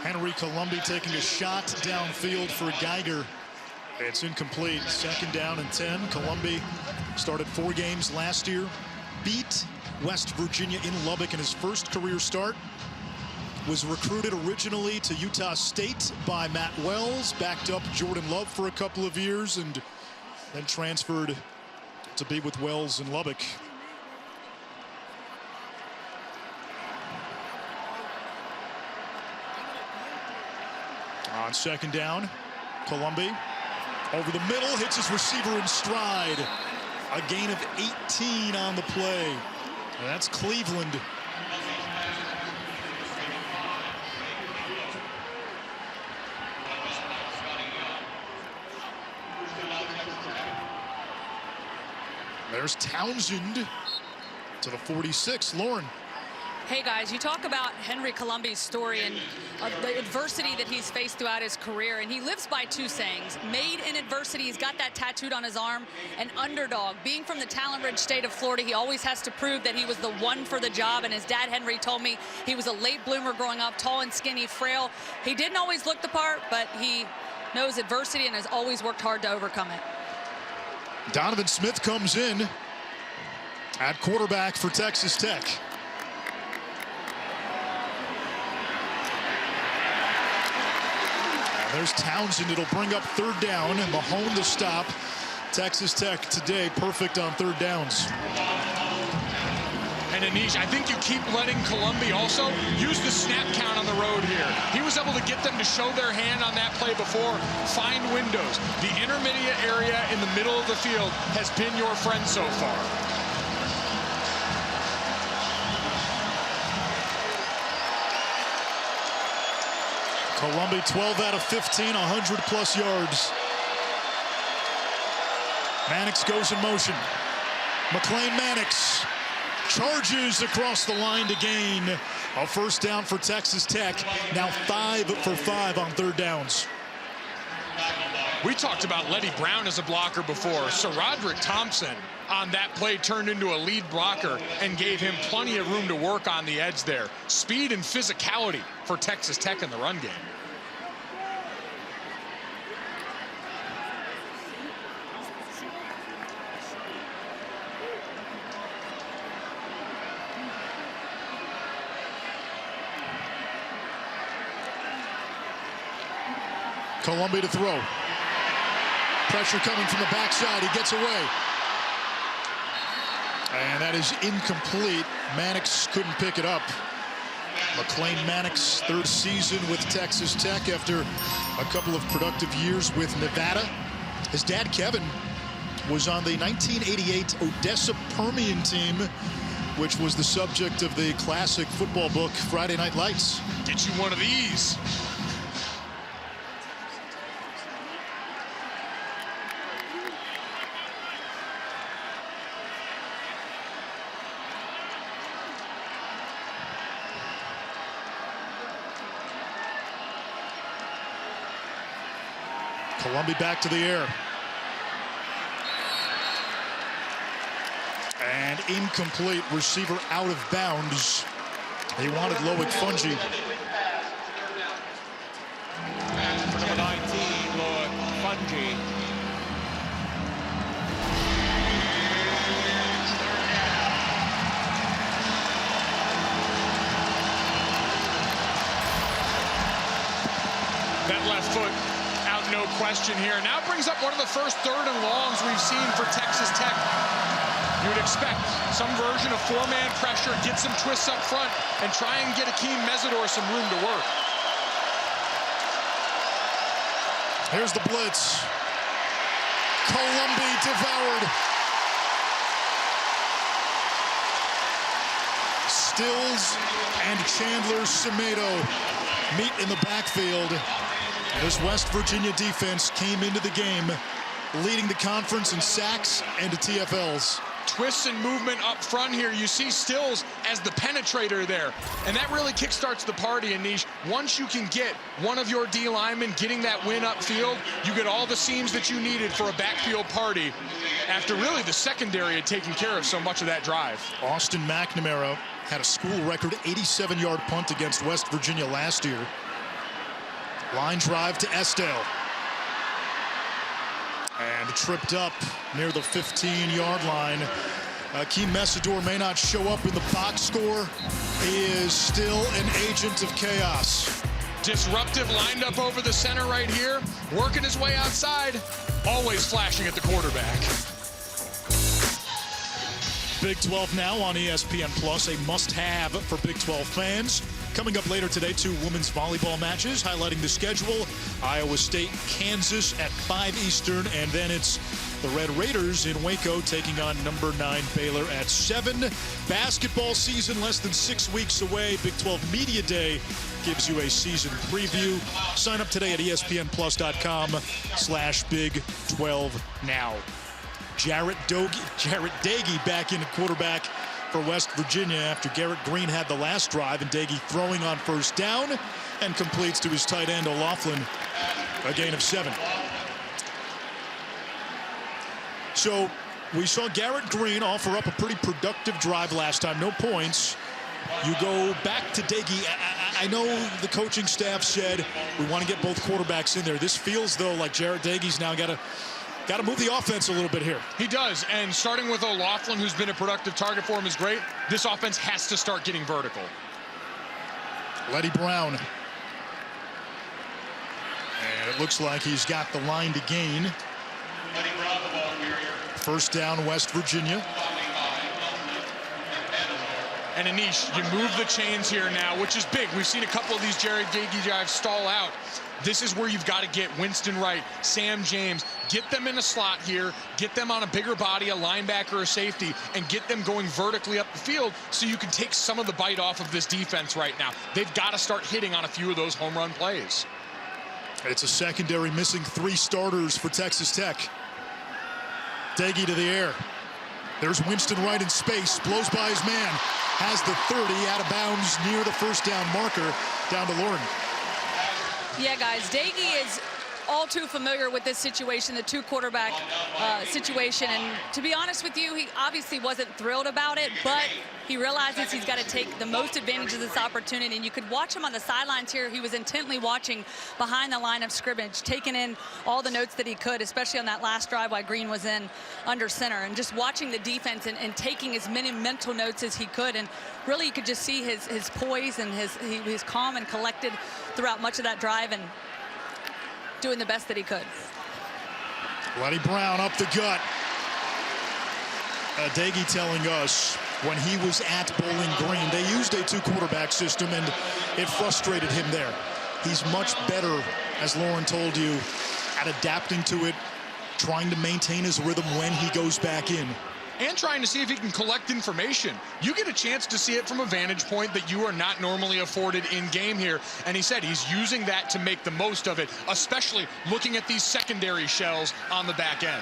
Henry Colombi taking a shot downfield for Geiger. It's incomplete. 2nd down and 10. Colombi started 4 games last year. Beat West Virginia in Lubbock in his first career start. Was recruited originally to Utah State by Matt Wells. Backed up Jordan Love for a couple of years and then transferred to be with Wells in Lubbock. On 2nd down, Colombi over the middle, hits his receiver in stride. A gain of 18 on the play. And that's Cleveland. There's Townsend to the 46. Lauren. Hey guys, you talk about Henry Colombi's story and the adversity that he's faced throughout his career, and he lives by 2 sayings. Made in adversity, he's got that tattooed on his arm, and underdog. Being from the talent-rich state of Florida, he always has to prove that he was the one for the job, and his dad Henry told me he was a late bloomer growing up, tall and skinny, frail. He didn't always look the part, but he knows adversity and has always worked hard to overcome it. Donovan Smith comes in at quarterback for Texas Tech. There's Townsend. It'll bring up 3rd down. Mahone the stop. Texas Tech today perfect on 3rd downs. And Anish, I think you keep letting Colombi also use the snap count on the road here. He was able to get them to show their hand on that play before, find windows. The intermediate area in the middle of the field has been your friend so far. Colombi 12 out of 15, 100+ yards. Mannix goes in motion. McLean Mannix charges across the line to gain a 1st down for Texas Tech. Now 5 for 5 on 3rd downs. We talked about Letty Brown as a blocker before. SaRodorick Thompson on that play turned into a lead blocker and gave him plenty of room to work on the edge there. Speed and physicality for Texas Tech in the run game. Colombi to throw. Pressure coming from the backside. He gets away. And that is incomplete. Mannix couldn't pick it up. McLane Mannix, third season with Texas Tech after a couple of productive years with Nevada. His dad, Kevin, was on the 1988 Odessa Permian team, which was the subject of the classic football book, Friday Night Lights. Get you one of these. Colombi back to the air. And incomplete. Receiver out of bounds. He wanted Loic Fouonji. For number 19, Loic Fouonji. That left foot out, no question here. Now brings up one of the first 3rd and longs we've seen for Texas Tech. You would expect some version of 4-man pressure, get some twists up front, and try and get Akeem Mesidor some room to work. Here's the blitz. Colombi devoured. Stills and Chandler Semedo meet in the backfield. This West Virginia defense came into the game leading the conference in sacks and TFLs. Twists and movement up front here. You see Stills as the penetrator there. And that really kickstarts the party, Anish. Once you can get one of your D linemen getting that win upfield, you get all the seams that you needed for a backfield party after really the secondary had taken care of so much of that drive. Austin McNamara had a school record 87-yard punt against West Virginia last year. Line drive to Estelle. And tripped up near the 15-yard line. Akeem Mesidor may not show up in the box score. He is still an agent of chaos. Disruptive, lined up over the center right here, working his way outside, always flashing at the quarterback. Big 12 now on ESPN Plus, a must-have for Big 12 fans. Coming up later today, 2 women's volleyball matches highlighting the schedule. Iowa State, Kansas at 5 Eastern, and then it's the Red Raiders in Waco taking on number 9 Baylor at 7. Basketball season less than 6 weeks away. Big 12 Media Day gives you a season preview. Sign up today at ESPNplus.com/Big12Now. Jarret Doege back in at quarterback for West Virginia after Garrett Green had the last drive, and Doege throwing on first down and completes to his tight end O'Loughlin, a gain of 7. So we saw Garrett Green offer up a pretty productive drive last time, no points. You go back to Doege. I know the coaching staff said we want to get both quarterbacks in there. This feels, though, like Jarret Doege's now got to move the offense a little bit here. He does, and starting with O'Loughlin, who's been a productive target for him, is great. This offense has to start getting vertical. Letty Brown. And it looks like he's got the line to gain. First down, West Virginia. And Anish, you move the chains here now, which is big. We've seen a couple of these Jarret Doege drives stall out. This is where you've got to get Winston Wright, Sam James, get them in a slot here, get them on a bigger body, a linebacker or safety, and get them going vertically up the field so you can take some of the bite off of this defense right now. They've got to start hitting on a few of those home run plays. It's a secondary missing 3 starters for Texas Tech. Doege to the air. There's Winston Wright in space, blows by his man, has the 30 out of bounds near the first down marker, down to Lauren. Yeah, guys, Doege is all too familiar with this situation, the 2 quarterback situation. And to be honest with you, he obviously wasn't thrilled about it, but he realizes he's got to take the most advantage of this opportunity. And you could watch him on the sidelines here. He was intently watching behind the line of scrimmage, taking in all the notes that he could, especially on that last drive while Green was in under center, and just watching the defense and taking as many mental notes as he could. And really, you could just see his poise and he was calm and collected throughout much of that drive and doing the best that he could. Leddie Brown up the gut. Doege telling us when he was at Bowling Green, they used a 2-quarterback system, and it frustrated him there. He's much better, as Lauren told you, at adapting to it, trying to maintain his rhythm when he goes back in. And trying to see if he can collect information. You get a chance to see it from a vantage point that you are not normally afforded in game here. And he said he's using that to make the most of it, especially looking at these secondary shells on the back end.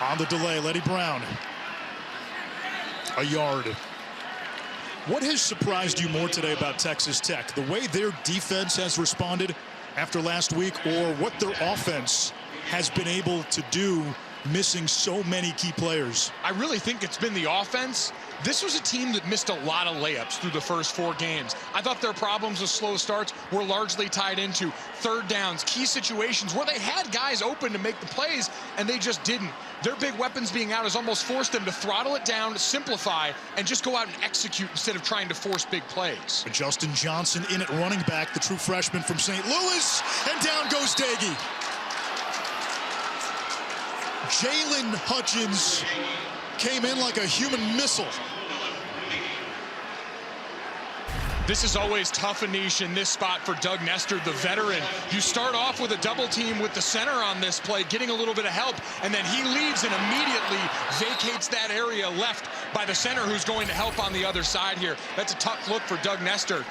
On the delay, Leddie Brown. A yard. What has surprised you more today about Texas Tech? The way their defense has responded after last week, or what their offense has been able to do, missing so many key players? I really think it's been the offense. This was a team that missed a lot of layups through the first 4 games. I thought their problems with slow starts were largely tied into third downs, key situations where they had guys open to make the plays, and they just didn't. Their big weapons being out has almost forced them to throttle it down, simplify, and just go out and execute instead of trying to force big plays. Justin Johnson in at running back, the true freshman from St. Louis, and down goes Doege. Jalen Hutchins came in like a human missile. This is always tough a niche in this spot for Doug Nestor, the veteran. You start off with a double team with the center on this play, getting a little bit of help, and then he leaves and immediately vacates that area left by the center who's going to help on the other side here. That's a tough look for Doug Nestor.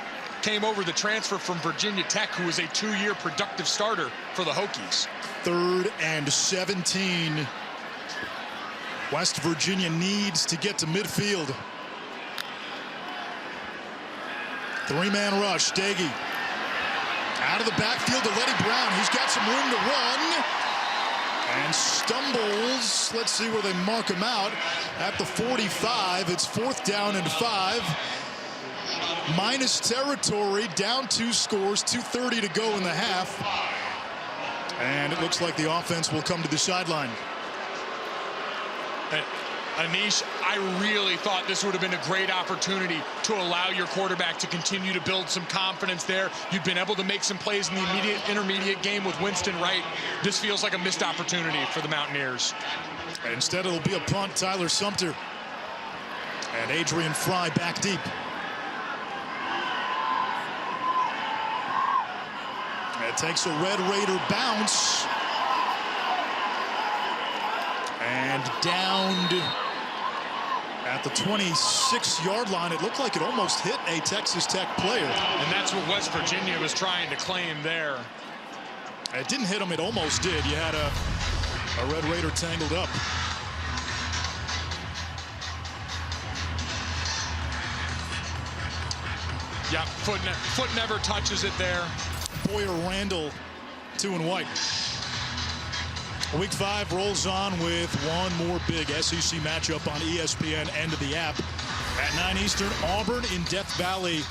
Came over the transfer from Virginia Tech, who was a 2-year productive starter for the Hokies. 3rd and 17. West Virginia needs to get to midfield. 3-man rush. Doege out of the backfield to Leddie Brown. He's got some room to run and stumbles. Let's see where they mark him out. At the 45, it's 4th down and 5. Minus territory, down 2 scores, 2:30 to go in the half. And it looks like the offense will come to the sideline. Anish, I really thought this would have been a great opportunity to allow your quarterback to continue to build some confidence there. You've been able to make some plays in the intermediate game with Winston Wright. This feels like a missed opportunity for the Mountaineers. Instead, it'll be a punt. Tyler Sumter and Adrian Fry back deep. It takes a Red Raider bounce. And downed at the 26-yard line. It looked like it almost hit a Texas Tech player. And that's what West Virginia was trying to claim there. It didn't hit him. It almost did. You had a Red Raider tangled up. Yeah, foot never touches it there. Boyer Randall, 2 and white. Week 5 rolls on with one more big SEC matchup on ESPN and the app. At 9 Eastern, Auburn in Death Valley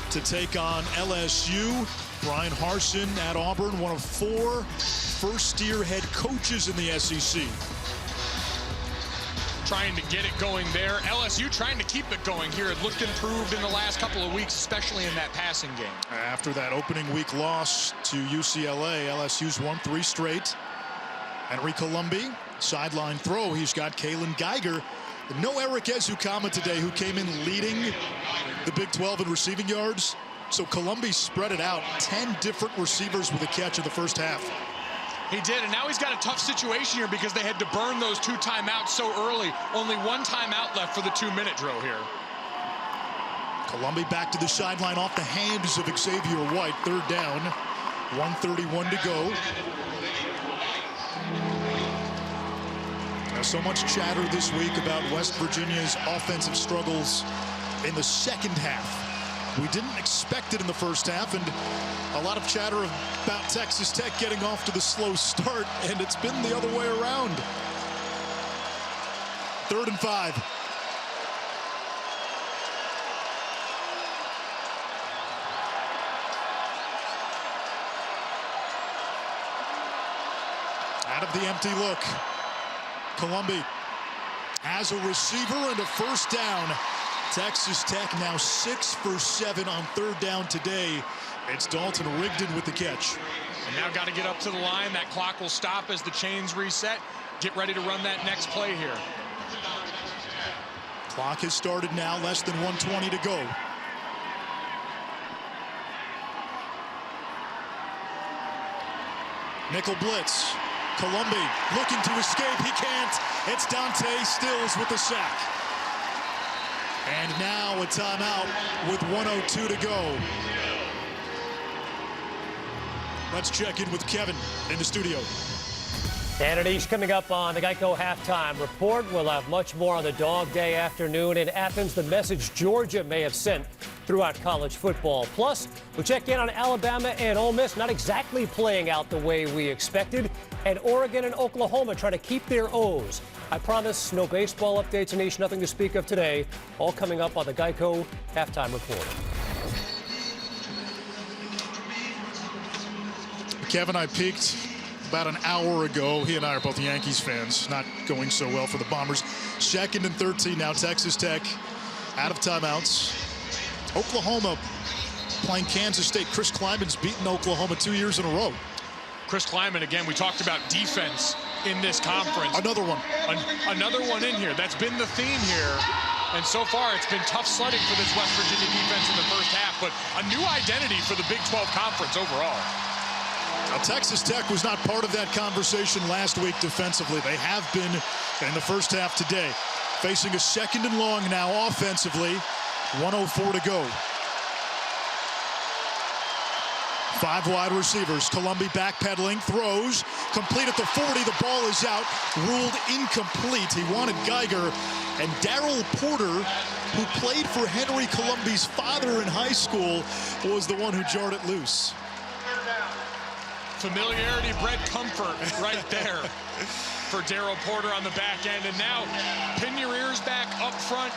to take on LSU. Brian Harsin at Auburn, one of 4 first-year head coaches in the SEC. Trying to get it going there. LSU trying to keep it going here. It looked improved in the last couple of weeks, especially in that passing game. After that opening week loss to UCLA, LSU's won 3 straight. Henry Colombi, sideline throw. He's got Kalen Geiger. No Eric Ezukama today, who came in leading the Big 12 in receiving yards. So Colombi spread it out. 10 different receivers with a catch in the first half. He did, and now he's got a tough situation here because they had to burn those 2 timeouts so early. Only 1 timeout left for the 2-minute drill here. Colombi back to the sideline off the hands of Xavier White. 3rd down, 1:31 to go. So much chatter this week about West Virginia's offensive struggles in the second half. We didn't expect it in the first half, and a lot of chatter about Texas Tech getting off to the slow start, and it's been the other way around. 3rd and 5. Out of the empty look. Colombi has a receiver and a 1st down. Texas Tech now 6 for 7 on 3rd down today. It's Dalton Rigdon with the catch. And now got to get up to the line. That clock will stop as the chains reset. Get ready to run that next play here. Clock has started now, less than 1:20 to go. Nickel blitz. Colombi looking to escape. He can't. It's Dante Stills with the sack. And now a timeout with 1:02 to go. Let's check in with Kevin in the studio. And Anish, coming up on the Geico Halftime Report, we'll have much more on the Dog Day afternoon in Athens, the message Georgia may have sent throughout college football. Plus, we'll check in on Alabama and Ole Miss, not exactly playing out the way we expected, and Oregon and Oklahoma trying to keep their O's. I promise no baseball updates, Anish, nothing to speak of today. All coming up on the Geico Halftime Report. Kevin, I peeked about an hour ago. He and I are both Yankees fans. Not going so well for the Bombers. 2nd and 13 now. Texas Tech out of timeouts. Oklahoma playing Kansas State. Chris Kleiman's beaten Oklahoma 2 years in a row. Chris Kleiman, again, we talked about defense in this conference. Another one. Another one in here. That's been the theme here. And so far, it's been tough sledding for this West Virginia defense in the first half, but a new identity for the Big 12 Conference overall. Now, Texas Tech was not part of that conversation last week defensively. They have been in the first half today. Facing a 2nd and long now offensively. 1:04 to go. 5 wide receivers. Colombi backpedaling, throws, complete at the 40. The ball is out, ruled incomplete. He wanted Geiger, and Daryl Porter, who played for Henry Colombi's father in high school, was the one who jarred it loose. Familiarity bred comfort right there for Daryl Porter on the back end. And now pin your ears back up front.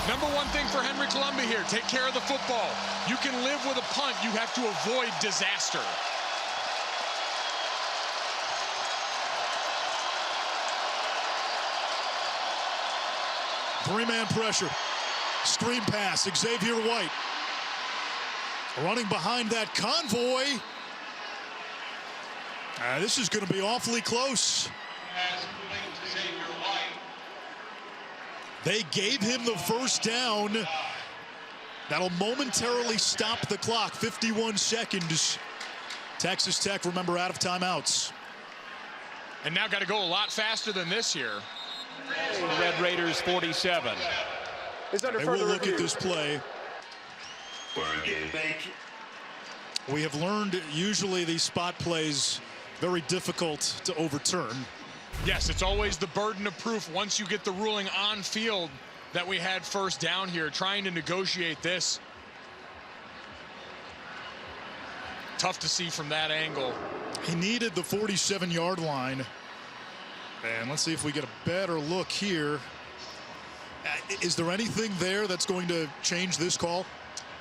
Number one thing for Henry Colombi here, take care of the football. You can live with a punt. You have to avoid disaster. Three-man pressure. Screen pass. Xavier White. Running behind that convoy. This is going to be awfully close. They gave him the first down. That'll momentarily stop the clock. 51 seconds. Texas Tech, remember, out of timeouts. And now got to go a lot faster than this here. Red Raiders 47. They will look at this play. We have learned usually these spot plays very difficult to overturn. Yes, it's always the burden of proof once you get the ruling on field that we had first down here, trying to negotiate this. Tough to see from that angle. He needed the 47-yard line. And let's see if we get a better look here. Is there anything there that's going to change this call?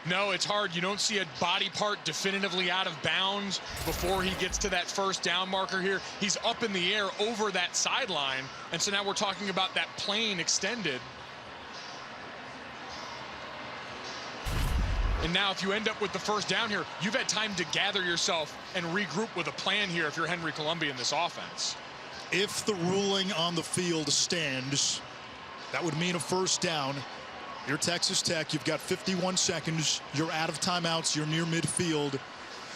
No, it's hard. You don't see a body part definitively out of bounds before he gets to that first down marker here. He's up in the air over that sideline. And so now we're talking about that plane extended. And now if you end up with the first down here, you've had time to gather yourself and regroup with a plan here if you're Henry Colombi in this offense. If the ruling on the field stands, that would mean a first down. You're Texas Tech. You've got 51 seconds. You're out of timeouts. You're near midfield.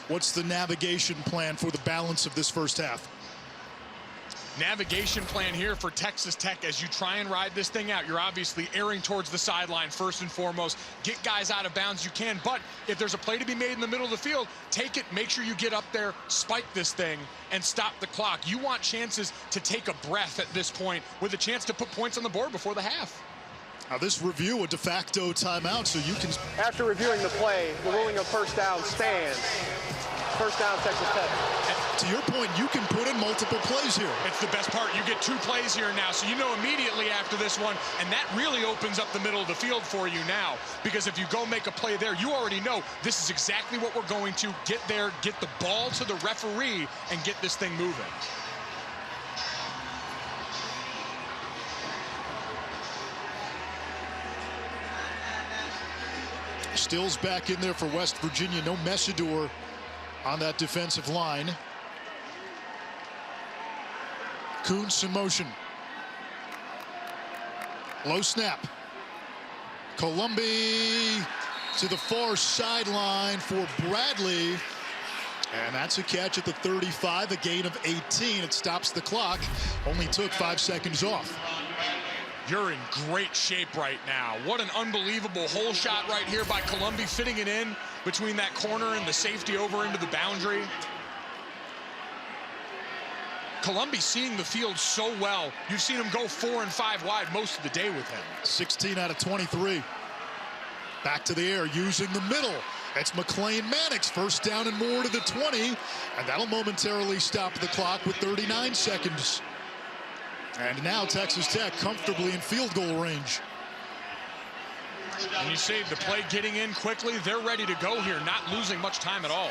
What's the navigation plan for the balance of this first half? Navigation plan here for Texas Tech as you try and ride this thing out. You're obviously airing towards the sideline first and foremost. Get guys out of bounds you can, but if there's a play to be made in the middle of the field, take it, make sure you get up there, spike this thing, and stop the clock. You want chances to take a breath at this point with a chance to put points on the board before the half. Now this review a de facto timeout, so you can... After reviewing the play, the ruling of first down stands. First down, Texas Tech. And to your point, you can put in multiple plays here. It's the best part. You get 2 plays here now, so you know immediately after this one, and that really opens up the middle of the field for you now, because if you go make a play there, you already know this is exactly what we're going to get there, get the ball to the referee, and get this thing moving. Stills back in there for West Virginia. No Messidor on that defensive line. Kuntz in motion. Low snap. Colombi to the far sideline for Bradley. And that's a catch at the 35, a gain of 18. It stops the clock. Only took 5 seconds off. You're in great shape right now. What an unbelievable hole shot right here by Colombi, fitting it in between that corner and the safety over into the boundary. Colombi seeing the field so well. You've seen him go 4 and 5 wide most of the day with him. 16 out of 23. Back to the air, using the middle. It's McLean Mannix, first down and more to the 20, and that'll momentarily stop the clock with 39 seconds. And now Texas Tech comfortably in field goal range. And you see the play getting in quickly. They're ready to go here, not losing much time at all.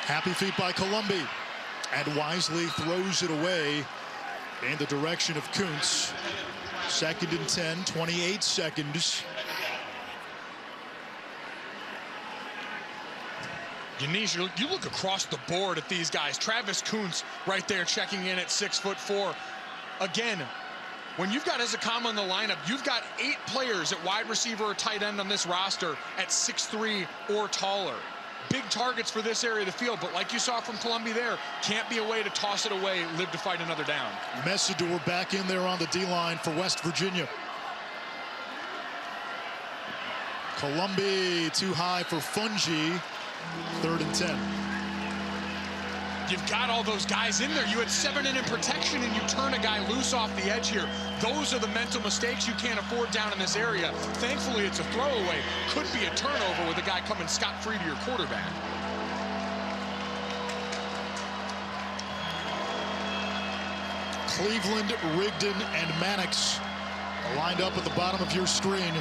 Happy feet by Colombi, and wisely throws it away in the direction of Kuntz. 2nd and 10, 28 seconds. Yanis, you look across the board at these guys. Travis Kuntz right there checking in at 6'4". Again, when you've got Ezekama in the lineup, you've got 8 players at wide receiver or tight end on this roster at 6'3" or taller. Big targets for this area of the field, but like you saw from Colombi there, can't be a way to toss it away, live to fight another down. Messidor back in there on the D-line for West Virginia. Colombi too high for Fungi. 3rd and 10. You've got all those guys in there. You had 7 in protection, and you turn a guy loose off the edge here. Those are the mental mistakes you can't afford down in this area. Thankfully, it's a throwaway. Could be a turnover with a guy coming scot-free to your quarterback. Cleveland, Rigdon, and Mannix lined up at the bottom of your screen.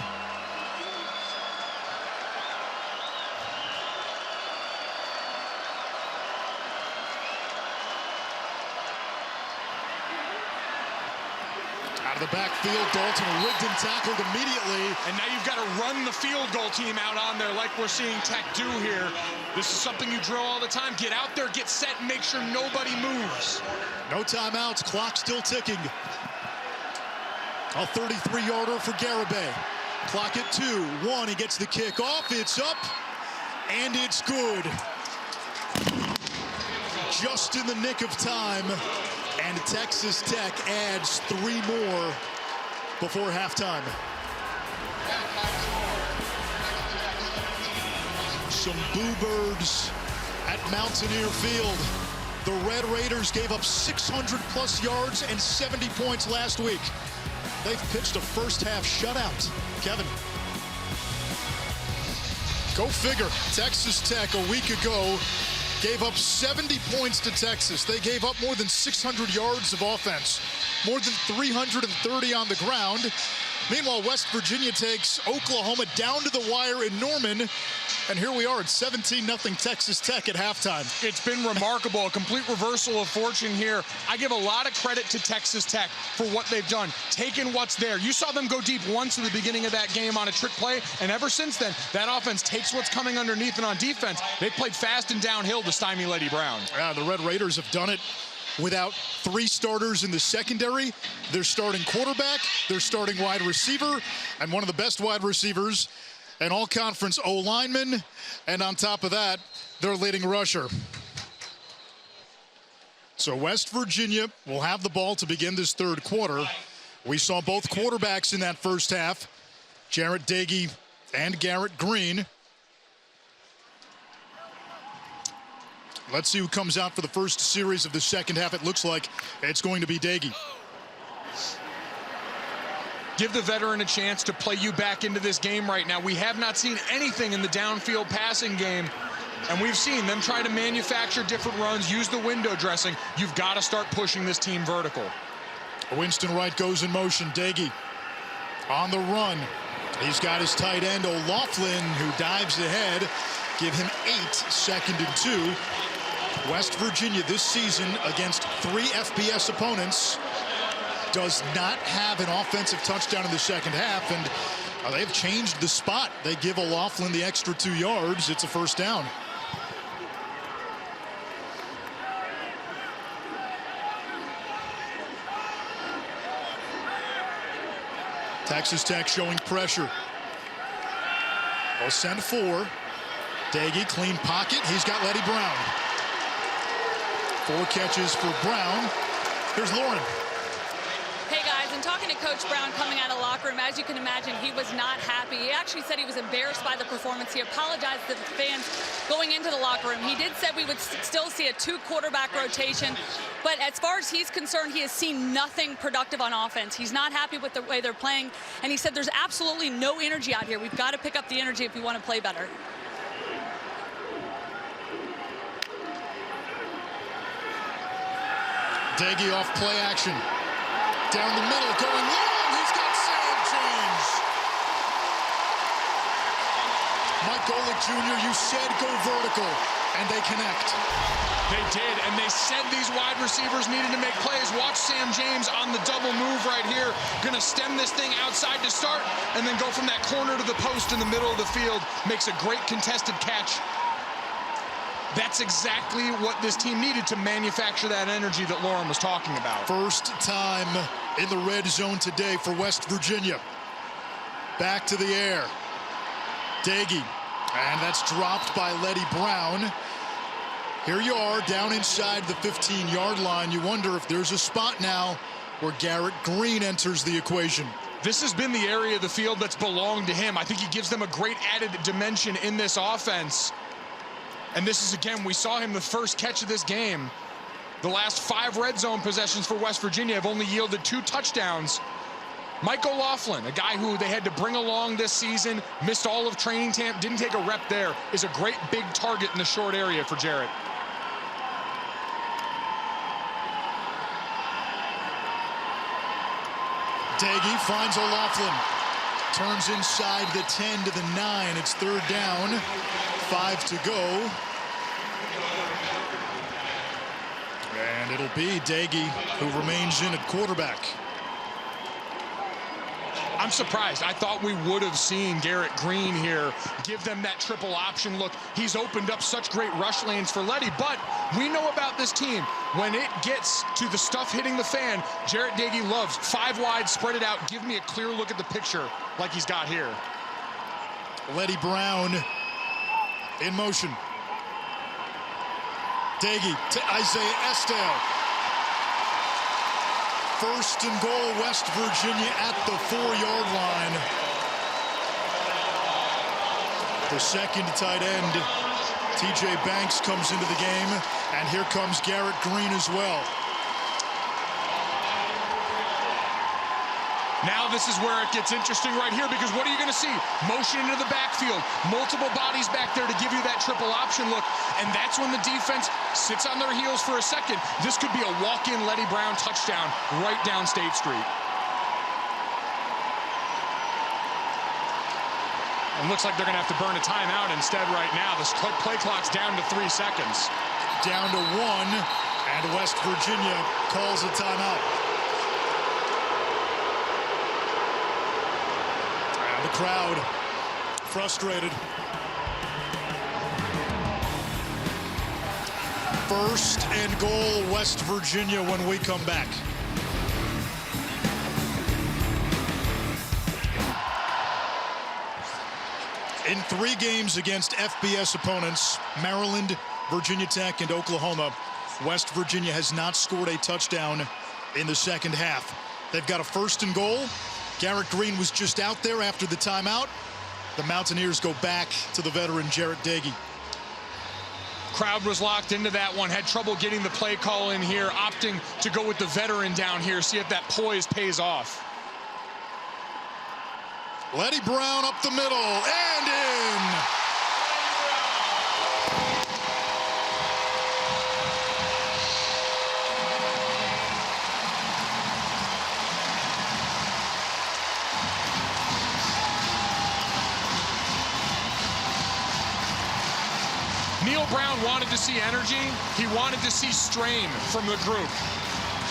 Out of the backfield, Dalton Rigdon tackled immediately. And now you've got to run the field goal team out on there like we're seeing Tech do here. This is something you drill all the time. Get out there, get set, and make sure nobody moves. No timeouts, clock still ticking. A 33-yarder for Garibay. Clock at 2-1, he gets the kick off, it's up, and it's good. Just in the nick of time, and Texas Tech adds 3 more before halftime. Some boo birds at Mountaineer Field. The Red Raiders gave up 600-plus yards and 70 points last week. They've pitched a first-half shutout. Kevin. Go figure. Texas Tech a week ago gave up 70 points to Texas. They gave up more than 600 yards of offense, more than 330 on the ground. Meanwhile, West Virginia takes Oklahoma down to the wire in Norman. And here we are at 17-0 Texas Tech at halftime. It's been remarkable, a complete reversal of fortune here. I give a lot of credit to Texas Tech for what they've done, taking what's there. You saw them go deep once in the beginning of that game on a trick play, and ever since then, that offense takes what's coming underneath, and on defense, they played fast and downhill to stymie Lady Brown. Yeah, the Red Raiders have done it without 3 starters in the secondary. They're starting quarterback, they're starting wide receiver, and one of the best wide receivers, an all-conference O-lineman, and on top of that, their leading rusher. So West Virginia will have the ball to begin this 3rd quarter. We saw both quarterbacks in that first half, Jarret Doege and Garrett Green. Let's see who comes out for the first series of the second half. It looks like it's going to be Doege. Give the veteran a chance to play you back into this game right now. We have not seen anything in the downfield passing game, and we've seen them try to manufacture different runs, use the window dressing. You've got to start pushing this team vertical. Winston Wright goes in motion. Doege on the run. He's got his tight end, O'Loughlin, who dives ahead. Give him 8, 2nd and 2. West Virginia this season against 3 FBS opponents does not have an offensive touchdown in the second half, and They've changed the spot. They give O'Loughlin the extra 2 yards. It's a first down. Texas Tech showing pressure. They'll send 4. Doege, clean pocket. He's got Leddie Brown. 4 catches for Brown. Here's Lauren. Hey guys, and talking to Coach Brown coming out of the locker room, as you can imagine, he was not happy. He actually said he was embarrassed by the performance. He apologized to the fans going into the locker room. He did say we would still see a 2-quarterback rotation, but as far as he's concerned, he has seen nothing productive on offense. He's not happy with the way they're playing, and he said there's absolutely no energy out here. We've got to pick up the energy if we want to play better. Doege off play action. Down the middle, going long. He's got Sam James. Mike Golick Jr., you said go vertical, and they connect. They did, and they said these wide receivers needed to make plays. Watch Sam James on the double move right here. Going to stem this thing outside to start, and then go from that corner to the post in the middle of the field. Makes a great contested catch. That's exactly what this team needed to manufacture that energy that Lauren was talking about. First time in the red zone today for West Virginia. Back to the air. Doege, and that's dropped by Leddie Brown. Here you are, down inside the 15-yard line. You wonder if there's a spot now where Garrett Green enters the equation. This has been the area of the field that's belonged to him. I think he gives them a great added dimension in this offense. And this is, again, we saw him the first catch of this game. The last 5 red zone possessions for West Virginia have only yielded 2 touchdowns. Mike O'Loughlin, a guy who they had to bring along this season, missed all of training camp, didn't take a rep there, is a great big target in the short area for Jarrett. Doege finds O'Loughlin. Turns inside the 10 to the 9. It's 3rd down. 5 to go. And it'll be Doege who remains in at quarterback. I'm surprised. I thought we would have seen Garrett Green here give them that triple option look. He's opened up such great rush lanes for Leddie, but we know about this team. When it gets to the stuff hitting the fan, Jarrett Doege loves 5 wide, spread it out, give me a clear look at the picture like he's got here. Leddie Brown in motion. Doege to Isaiah Estelle. 1st and goal, West Virginia at the 4-yard line. The second tight end, TJ Banks, comes into the game, and here comes Garrett Green as well. Now this is where it gets interesting right here, because what are you going to see? Motion into the backfield, multiple bodies back there to give you that triple option look, and that's when the defense sits on their heels for a second. This could be a walk-in Leddie Brown touchdown right down State Street. And looks like they're going to have to burn a timeout instead right now. The play clock's down to 3 seconds. Down to 1, and West Virginia calls a timeout. The crowd frustrated. 1st and goal, West Virginia, when we come back. In 3 games against FBS opponents, Maryland, Virginia Tech, and Oklahoma, West Virginia has not scored a touchdown in the second half. They've got a 1st and goal. Garrett Green was just out there after the timeout. The Mountaineers go back to the veteran Jarrett Doege. Crowd was locked into that one, had trouble getting the play call in here, opting to go with the veteran down here, see if that poise pays off. Leddie Brown up the middle and in. Neal Brown wanted to see energy. He wanted to see strain from the group.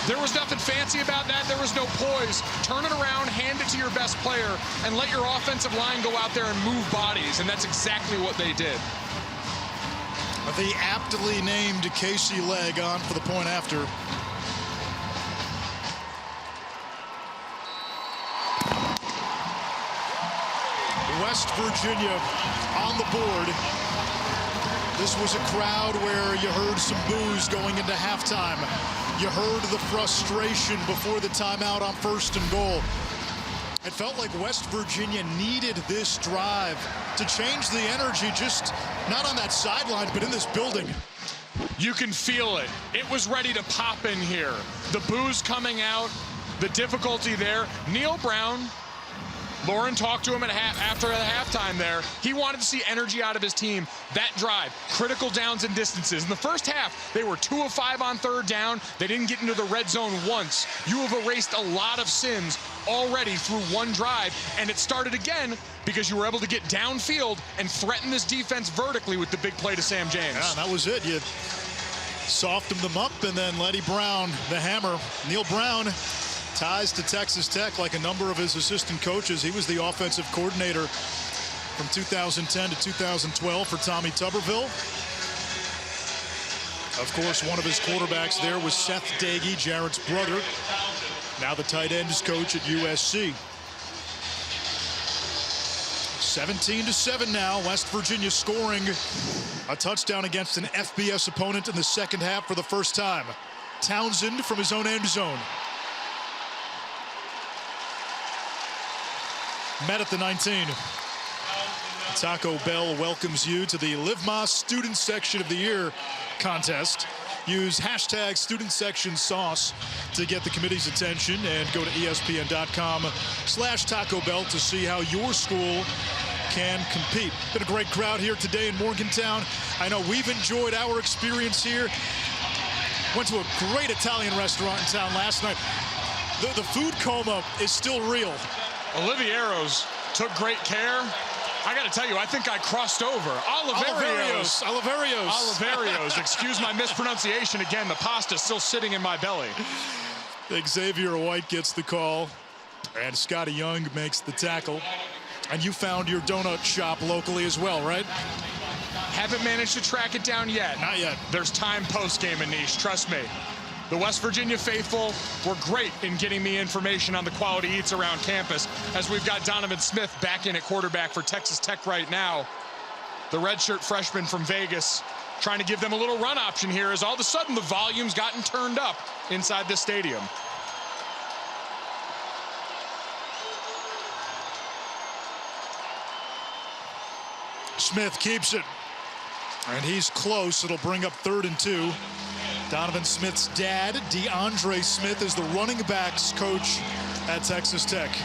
There was nothing fancy about that. There was no poise. Turn it around, hand it to your best player, and let your offensive line go out there and move bodies, and that's exactly what they did. The aptly named Casey Legg on for the point after. West Virginia on the board. This was a crowd where you heard some boos going into halftime. You heard the frustration before the timeout on 1st and goal. It felt like West Virginia needed this drive to change the energy, just not on that sideline, but in this building. You can feel it. It was ready to pop in here. The boos coming out, the difficulty there. Neil Brown, Lauren talked to him after the halftime there. He wanted to see energy out of his team. That drive, critical downs and distances. In the first half, they were 2 of 5 on 3rd down. They didn't get into the red zone once. You have erased a lot of sins already through one drive, and it started again because you were able to get downfield and threaten this defense vertically with the big play to Sam James. Yeah, that was it. You softened them up, and then Letty Brown, the hammer. Neil Brown, ties to Texas Tech like a number of his assistant coaches. He was the offensive coordinator from 2010 to 2012 for Tommy Tuberville. Of course, one of his quarterbacks there was Seth Doege, Jarrett's brother. Now the tight ends coach at USC. 17-7 now. West Virginia scoring a touchdown against an FBS opponent in the second half for the first time. Townsend from his own end zone. Met at the 19. Taco Bell welcomes you to the Live Más Student Section of the Year contest. Use hashtag Student Section Sauce to get the committee's attention, and go to ESPN.com/Taco Bell to see how your school can compete. Been a great crowd here today in Morgantown. I know we've enjoyed our experience here. Went to a great Italian restaurant in town last night. The food coma is still real. Olivieros took great care. I got to tell you, I think I crossed over. Oliverios. Excuse my mispronunciation again. The pasta's still sitting in my belly. Xavier White gets the call, and Scotty Young makes the tackle. And you found your donut shop locally as well, right? Haven't managed to track it down yet. Not yet. There's time post-game, Anish, trust me. The West Virginia faithful were great in getting me information on the quality eats around campus, as we've got Donovan Smith back in at quarterback for Texas Tech right now. The redshirt freshman from Vegas trying to give them a little run option here, as all of a sudden the volume's gotten turned up inside this stadium. Smith keeps it, and he's close. It'll bring up 3rd and 2. Donovan Smith's dad, DeAndre Smith, is the running backs coach at Texas Tech.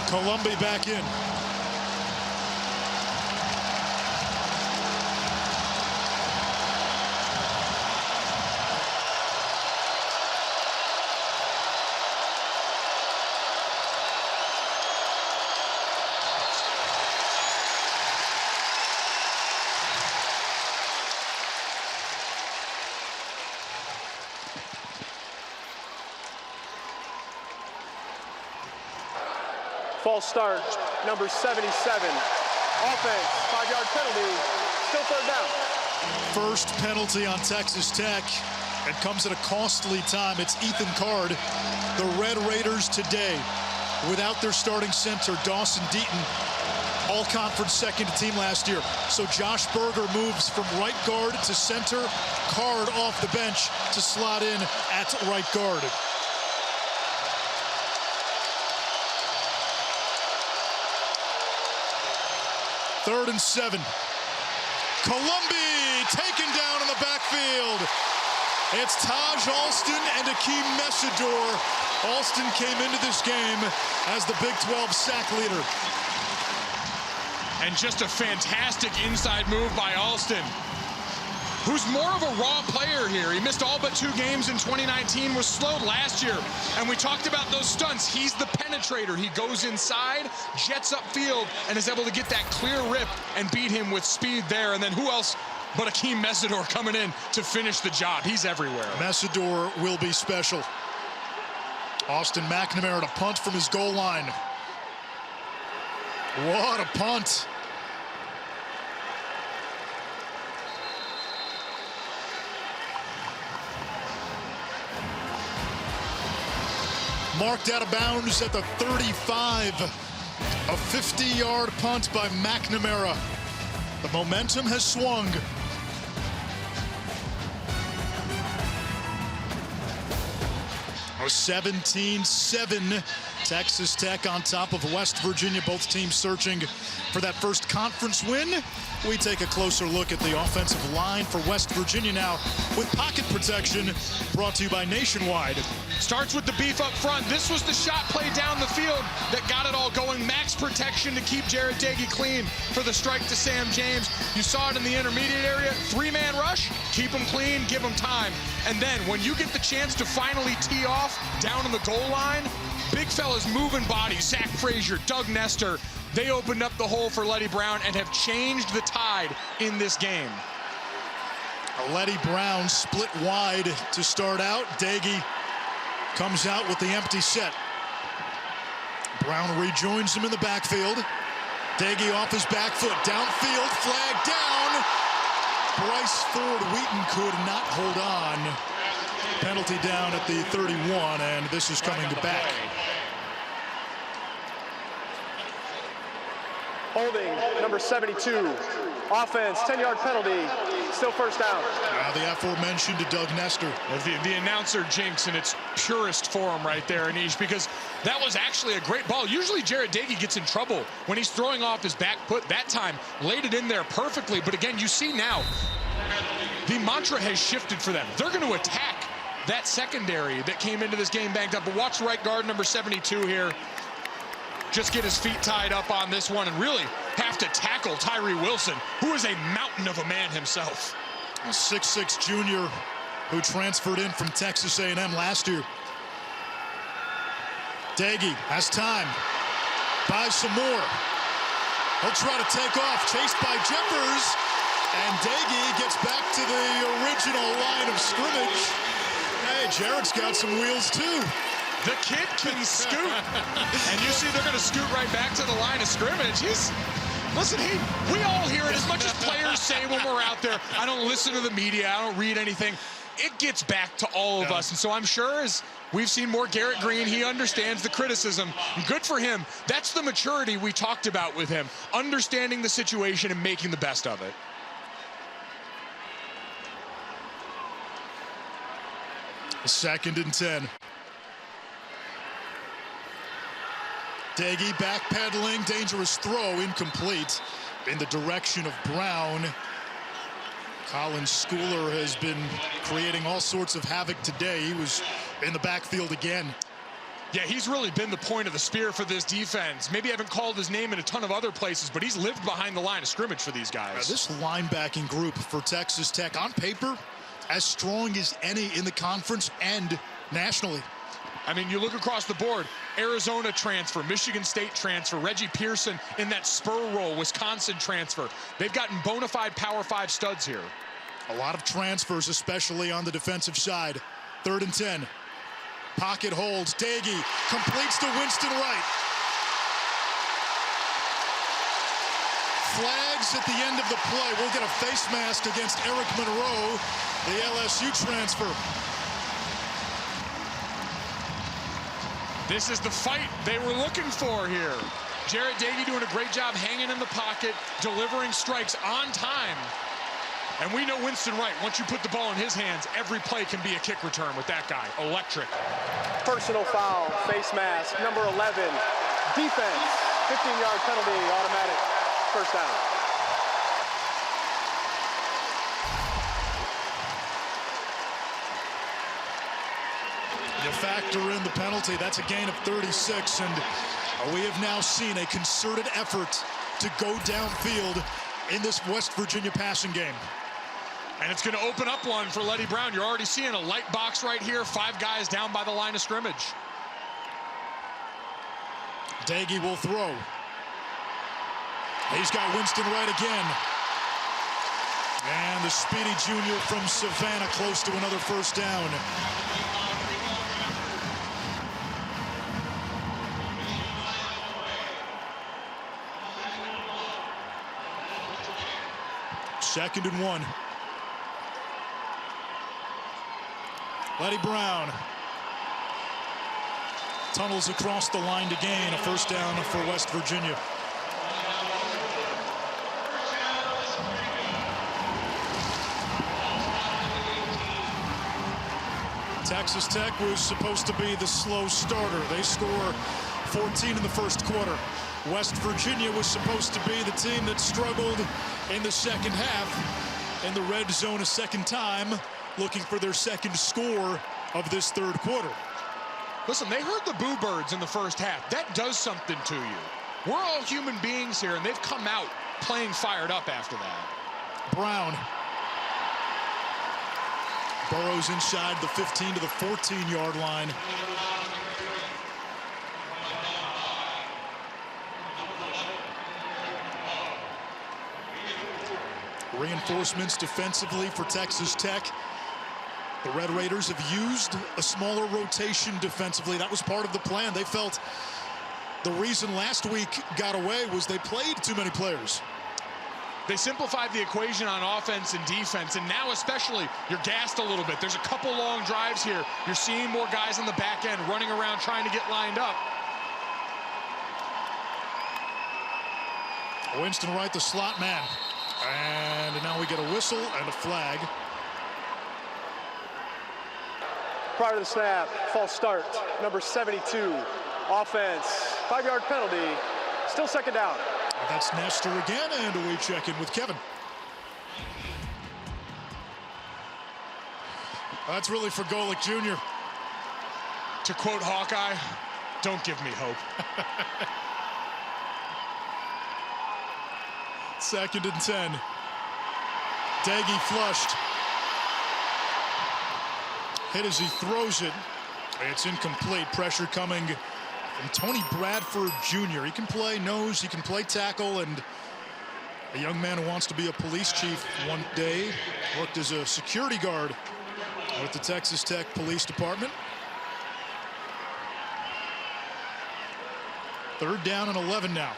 Colombi back in. False start, number 77. Offense, 5-yard penalty, still 3rd down. First penalty on Texas Tech. It comes at a costly time. It's Ethan Card. The Red Raiders today, without their starting center, Dawson Deaton, all-conference second team last year. So Josh Berger moves from right guard to center. Card off the bench to slot in at right guard. Third and 7. Colombi taken down in the backfield. It's Taj Alston and Akeem Messidor. Alston came into this game as the Big 12 sack leader. And just a fantastic inside move by Alston. who's more of a raw player here. He missed all but 2 games in 2019, was slowed last year. And we talked about those stunts. He's the penetrator. He goes inside, jets upfield, and is able to get that clear rip and beat him with speed there. And then who else but Akeem Mesidor coming in to finish the job? He's everywhere. Mesidor will be special. Austin McNamara to punt from his goal line. What a punt. Marked out of bounds at the 35. A 50-yard punt by McNamara. The momentum has swung. Oh, 17-7. Texas Tech on top of West Virginia. Both teams searching for that first conference win. We take a closer look at the offensive line for West Virginia now with pocket protection, brought to you by Nationwide. Starts with the beef up front. This was the shot play down the field that got it all going. Max protection to keep Jarret Doege clean for the strike to Sam James. You saw it in the intermediate area. 3-man rush, keep him clean, give him time. And then when you get the chance to finally tee off down in the goal line, big fellas moving bodies, Zach Frazier, Doug Nestor, they opened up the hole for Leddie Brown and have changed the tide in this game. Leddie Brown split wide to start out. Doege comes out with the empty set. Brown rejoins him in the backfield. Doege off his back foot, downfield, flag down. Bryce Ford Wheaton could not hold on. Penalty down at the 31, and this is coming to back. Holding, number 72. Offense, 10-yard penalty. Still first down. Now the aforementioned Doug Nestor. The announcer jinx in its purest form right there, Anish, because that was actually a great ball. Usually Jarret Doege gets in trouble when he's throwing off his back foot. That time, laid it in there perfectly. But again, you see now, the mantra has shifted for them. They're going to attack that secondary that came into this game banged up. But watch right guard number 72 here. Just get his feet tied up on this one and really have to tackle Tyree Wilson, who is a mountain of a man himself. A 6'6" junior who transferred in from Texas A&M last year. Doege has time. Buys some more. He'll try to take off. Chased by Jeffers. And Doege gets back to the original line of scrimmage. Hey, Jarrett's got some wheels too. The kid can scoot. And you see they're going to scoot right back to the line of scrimmage. Listen, we all hear it as much as players say when we're out there. I don't listen to the media. I don't read anything. It gets back to all of us. And so I'm sure as we've seen more Garrett Greene, he understands the criticism. Good for him. That's the maturity we talked about with him. Understanding the situation and making the best of it. Second and 10. Doege backpedaling, dangerous throw, incomplete in the direction of Brown. Colin Schooler has been creating all sorts of havoc today. He was in the backfield again. Yeah, he's really been the point of the spear for this defense. Maybe I haven't called his name in a ton of other places, but he's lived behind the line of scrimmage for these guys. This linebacking group for Texas Tech, on paper, as strong as any in the conference and nationally. I mean, you look across the board, Arizona transfer, Michigan State transfer, Reggie Pearson in that spur role, Wisconsin transfer. They've gotten bona fide Power 5 studs here. A lot of transfers, especially on the defensive side. 3rd and 10. Pocket holds. Doege completes to Winston Wright. Flags at the end of the play. We'll get a face mask against Eric Monroe, the LSU transfer. This is the fight they were looking for here. Jarret Doege doing a great job hanging in the pocket, delivering strikes on time. And we know Winston Wright, once you put the ball in his hands, every play can be a kick return with that guy. Electric. Personal foul, face mask, number 11. Defense, 15-yard penalty, automatic, first down. You factor in the penalty, that's a gain of 36, and we have now seen a concerted effort to go downfield in this West Virginia passing game. And it's going to open up one for Leddie Brown. You're already seeing a light box right here. 5 guys down by the line of scrimmage. Doege will throw. He's got Winston right again. And the speedy junior from Savannah close to another first down. Second and 1. Leddie Brown tunnels across the line to gain a first down for West Virginia. Texas Tech was supposed to be the slow starter. They score 14 in the first quarter. West Virginia was supposed to be the team that struggled in the second half in the red zone a second time, looking for their second score of this third quarter. Listen, they heard the boo birds in the first half. That does something to you. We're all human beings here, and they've come out playing fired up after that. Brown burrows inside the 15 to the 14-yard line. Reinforcements defensively for Texas Tech. The Red Raiders have used a smaller rotation defensively. That was part of the plan. They felt the reason last week got away was they played too many players. They simplified the equation on offense and defense, and now especially you're gassed a little bit. There's a couple long drives here. You're seeing more guys on the back end running around trying to get lined up. Winston Wright, the slot man. And now we get a whistle and a flag. Prior to the snap, false start, number 72, offense, 5-yard penalty, still second down. That's Nestor again, and we check in with Kevin. That's really for Golick Jr. To quote Hawkeye, don't give me hope. Second and 10. Doege flushed. Hit as he throws it. It's incomplete. Pressure coming from Tony Bradford Jr. He can play nose, he can play tackle, and a young man who wants to be a police chief one day. Worked as a security guard with the Texas Tech Police Department. Third down and 11 now.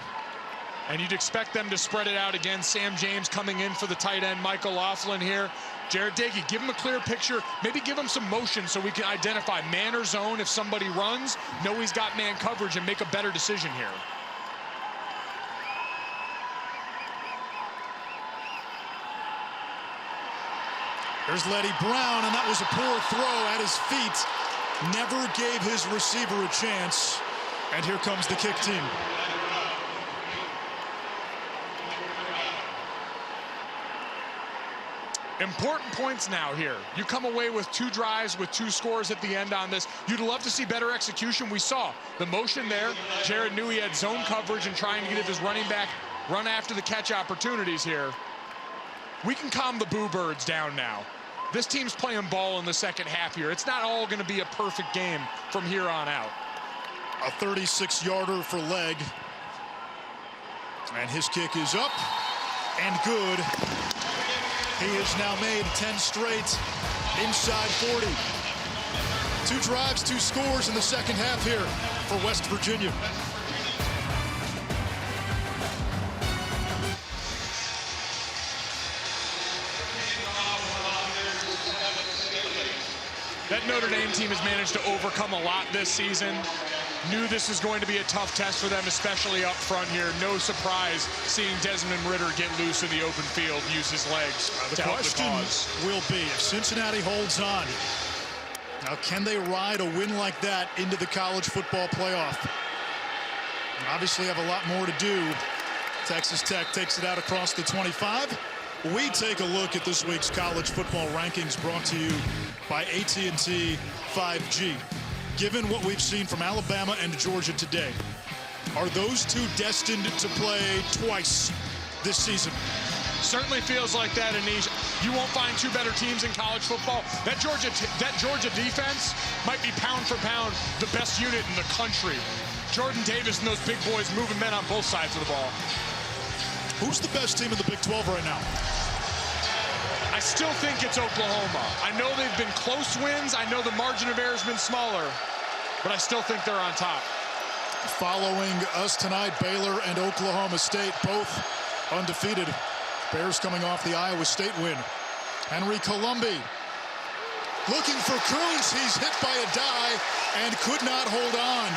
And you'd expect them to spread it out again. Sam James coming in for the tight end, Michael Laughlin here. Jared Doege, give him a clear picture. Maybe give him some motion so we can identify man or zone if somebody runs. Know he's got man coverage and make a better decision here. There's Leddie Brown, and that was a poor throw at his feet. Never gave his receiver a chance. And here comes the kick team. Important points now here. You come away with 2 drives with 2 scores at the end on this. You'd love to see better execution. We saw the motion there. Jared knew he had zone coverage and trying to get his running back run after the catch opportunities here. We can calm the boo birds down now. This team's playing ball in the second half here. It's not all going to be a perfect game from here on out. A 36-yarder for Leg. And his kick is up and good. He has now made 10 straight inside 40. 2 drives, 2 scores in the second half here for West Virginia. That Notre Dame team has managed to overcome a lot this season. Knew this was going to be a tough test for them, especially up front here. No surprise seeing Desmond Ridder get loose in the open field, use his legs to help the cause. The question will be, if Cincinnati holds on, now can they ride a win like that into the college football playoff? And obviously have a lot more to do. Texas Tech takes it out across the 25. We take a look at this week's college football rankings brought to you by AT&T 5G. Given what we've seen from Alabama and Georgia today, are those 2 destined to play twice this season? Certainly feels like that, Anish. You won't find two better teams in college football. That Georgia defense might be pound for pound the best unit in the country. Jordan Davis and those big boys moving men on both sides of the ball. Who's the best team in the Big 12 right now? I still think it's Oklahoma. I know they've been close wins. I know the margin of error has been smaller, but I still think they're on top. Following us tonight, Baylor and Oklahoma State, both undefeated. Bears coming off the Iowa State win. Henry Colombi looking for Coons. He's hit by a die and could not hold on.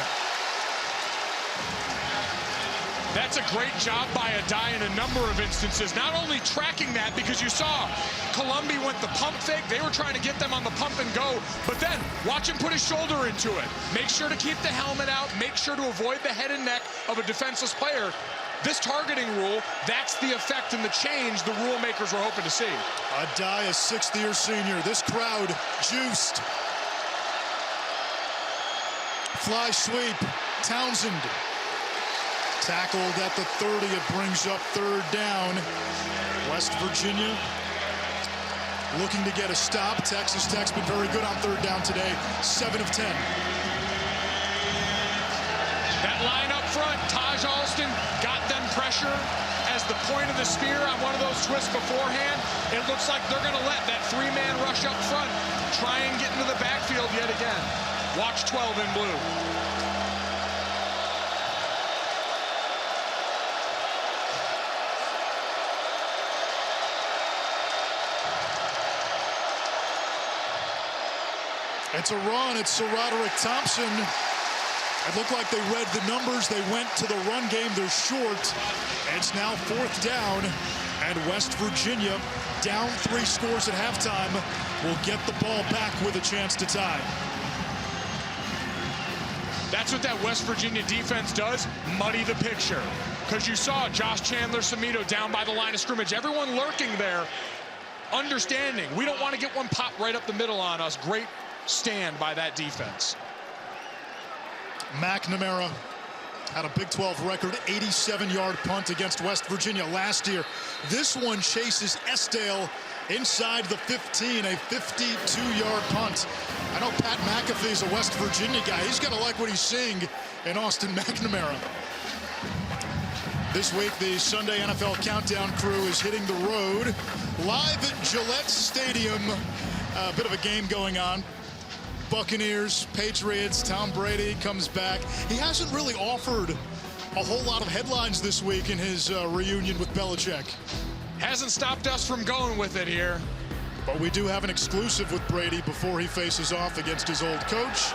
That's a great job by Addae in a number of instances. Not only tracking that, because you saw Colombi went the pump fake. They were trying to get them on the pump and go. But then watch him put his shoulder into it. Make sure to keep the helmet out. Make sure to avoid the head and neck of a defenseless player. This targeting rule, that's the effect and the change the rule makers were hoping to see. Addae, a sixth-year senior. This crowd juiced. Fly sweep. Townsend. Tackled at the 30. It brings up third down. West Virginia looking to get a stop. Texas Tech's been very good on third down today. 7 of 10. That line up front, Taj Alston got them pressure as the point of the spear on one of those twists beforehand. It looks like they're going to let that three-man rush up front try and get into the backfield yet again. Watch 12 in blue. It's a run. It's Sir Roderick Thompson. It looked like they read the numbers. They went to the run game. They're short. It's now fourth down. And West Virginia, down 3 scores at halftime, will get the ball back with a chance to tie. That's what that West Virginia defense does, muddy the picture. Because you saw Josh Chandler-Samito down by the line of scrimmage. Everyone lurking there, understanding. We don't want to get one pop right up the middle on us. Great stand by that defense. McNamara had a Big 12 record 87-yard punt against West Virginia last year. This one chases Esdale inside the 15, a 52-yard punt. I know Pat McAfee is a West Virginia guy. He's got to like what he's seeing in Austin McNamara. This week, the Sunday NFL Countdown crew is hitting the road live at Gillette Stadium. A bit of a game going on. Buccaneers, Patriots, Tom Brady comes back. He hasn't really offered a whole lot of headlines this week in his reunion with Belichick. Hasn't stopped us from going with it here. But we do have an exclusive with Brady before he faces off against his old coach.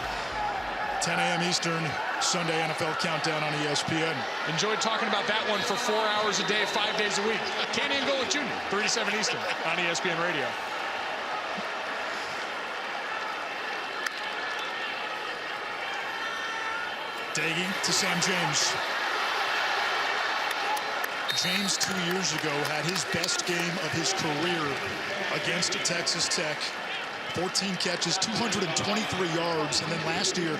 10 a.m. Eastern, Sunday NFL Countdown on ESPN. Enjoyed talking about that one for 4 hours a day, 5 days a week. Kenny and Golick Jr., 3 to 7 Eastern on ESPN Radio. Daggy to Sam James. James 2 years ago had his best game of his career against Texas Tech. 14 catches, 223 yards, and then last year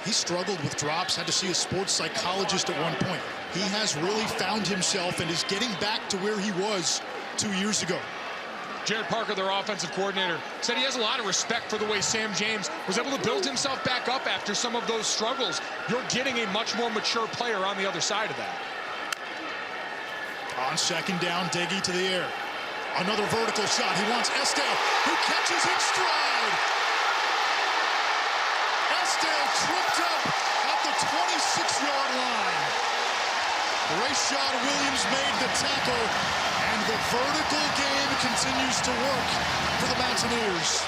he struggled with drops, had to see a sports psychologist at one point. He has really found himself and is getting back to where he was 2 years ago. Jared Parker, their offensive coordinator, said he has a lot of respect for the way Sam James was able to build himself back up after some of those struggles. You're getting a much more mature player on the other side of that. On second down, Daggy to the air. Another vertical shot. He wants Esdale, who catches in stride. Esdale tripped up at the 26-yard line. Rashad Williams made the tackle, and the vertical game continues to work for the Mountaineers.